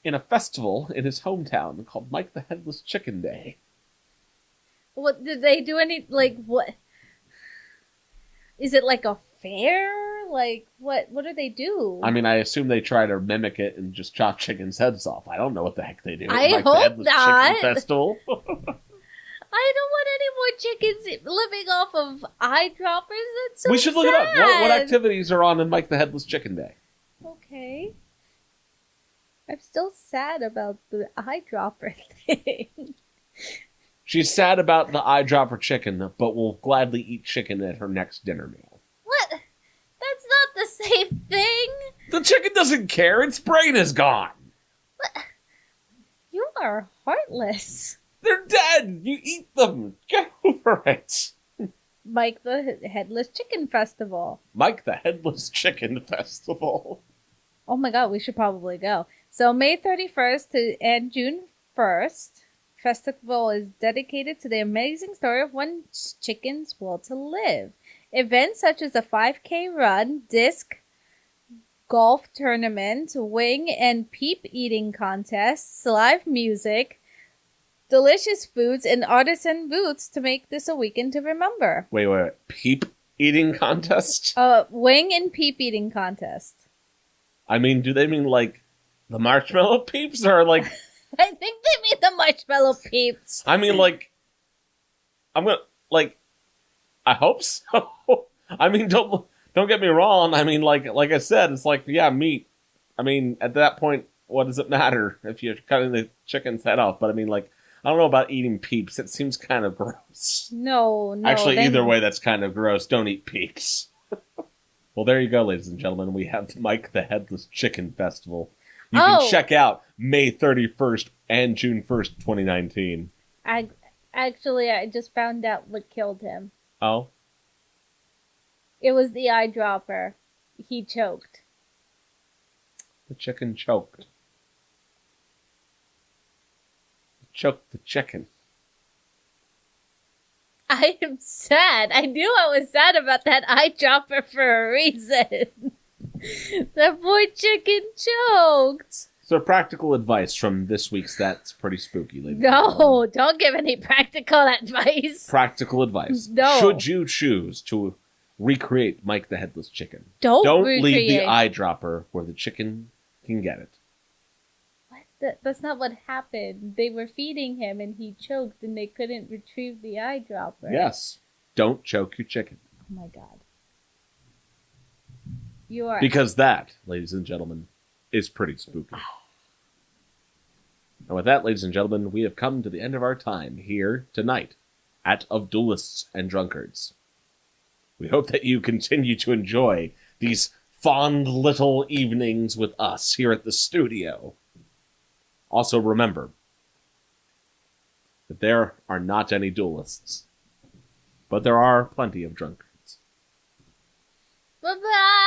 in a festival in his hometown called Mike the Headless Chicken Day. What did they do? What is it, like a fair? Like what do they do? I mean, I assume they try to mimic it and just chop chickens' heads off. I don't know what the heck they do. I Mike hope the Headless not. Chicken Festival. I don't want any more chickens living off of eyedroppers. That's so We should look it up. What activities are on in Mike the Headless Chicken Day? Okay. I'm still sad about the eyedropper thing. She's sad about the eyedropper chicken, but will gladly eat chicken at her next dinner meal. What? That's not the same thing. The chicken doesn't care. Its brain is gone. What? You are heartless. They're dead. You eat them. Get over it. Mike the Headless Chicken Festival. Mike the Headless Chicken Festival. Oh my god, we should probably go. So May 31st and June 1st, festival is dedicated to the amazing story of one chicken's will to live. Events such as a 5K run, disc golf tournament, wing and peep eating contests, live music, delicious foods, and artisan booths to make this a weekend to remember. Wait. Peep eating contest? Wing and peep eating contest. I mean, do they mean like the marshmallow peeps or like... I think they mean the marshmallow peeps. I mean, like... I'm gonna... Like... I hope so. I mean, don't get me wrong. I mean, like I said, it's like, yeah, meat. I mean, at that point, what does it matter if you're cutting the chicken's head off? But I mean, like, I don't know about eating peeps. It seems kind of gross. No. Actually, either way, that's kind of gross. Don't eat peeps. Well, there you go, ladies and gentlemen. We have Mike the Headless Chicken Festival. You can check out May 31st and June 1st, 2019. I just found out what killed him. Oh? It was the eyedropper. He choked. The chicken choked. Choked the chicken. I am sad. I knew I was sad about that eyedropper for a reason. That poor chicken choked. So practical advice from this week's That's Pretty Spooky, ladies. No, don't give any practical advice. Practical advice. No. Should you choose to recreate Mike the Headless Chicken, Don't leave the eyedropper where the chicken can get it. That's not what happened. They were feeding him and he choked and they couldn't retrieve the eyedropper. Yes. Don't choke your chicken. Oh my god. You are... Because that, ladies and gentlemen, is pretty spooky. And with that, ladies and gentlemen, we have come to the end of our time here tonight at Of Duelists and Drunkards. We hope that you continue to enjoy these fond little evenings with us here at the studio. Also remember that there are not any duelists, but there are plenty of drunkards. Bye-bye!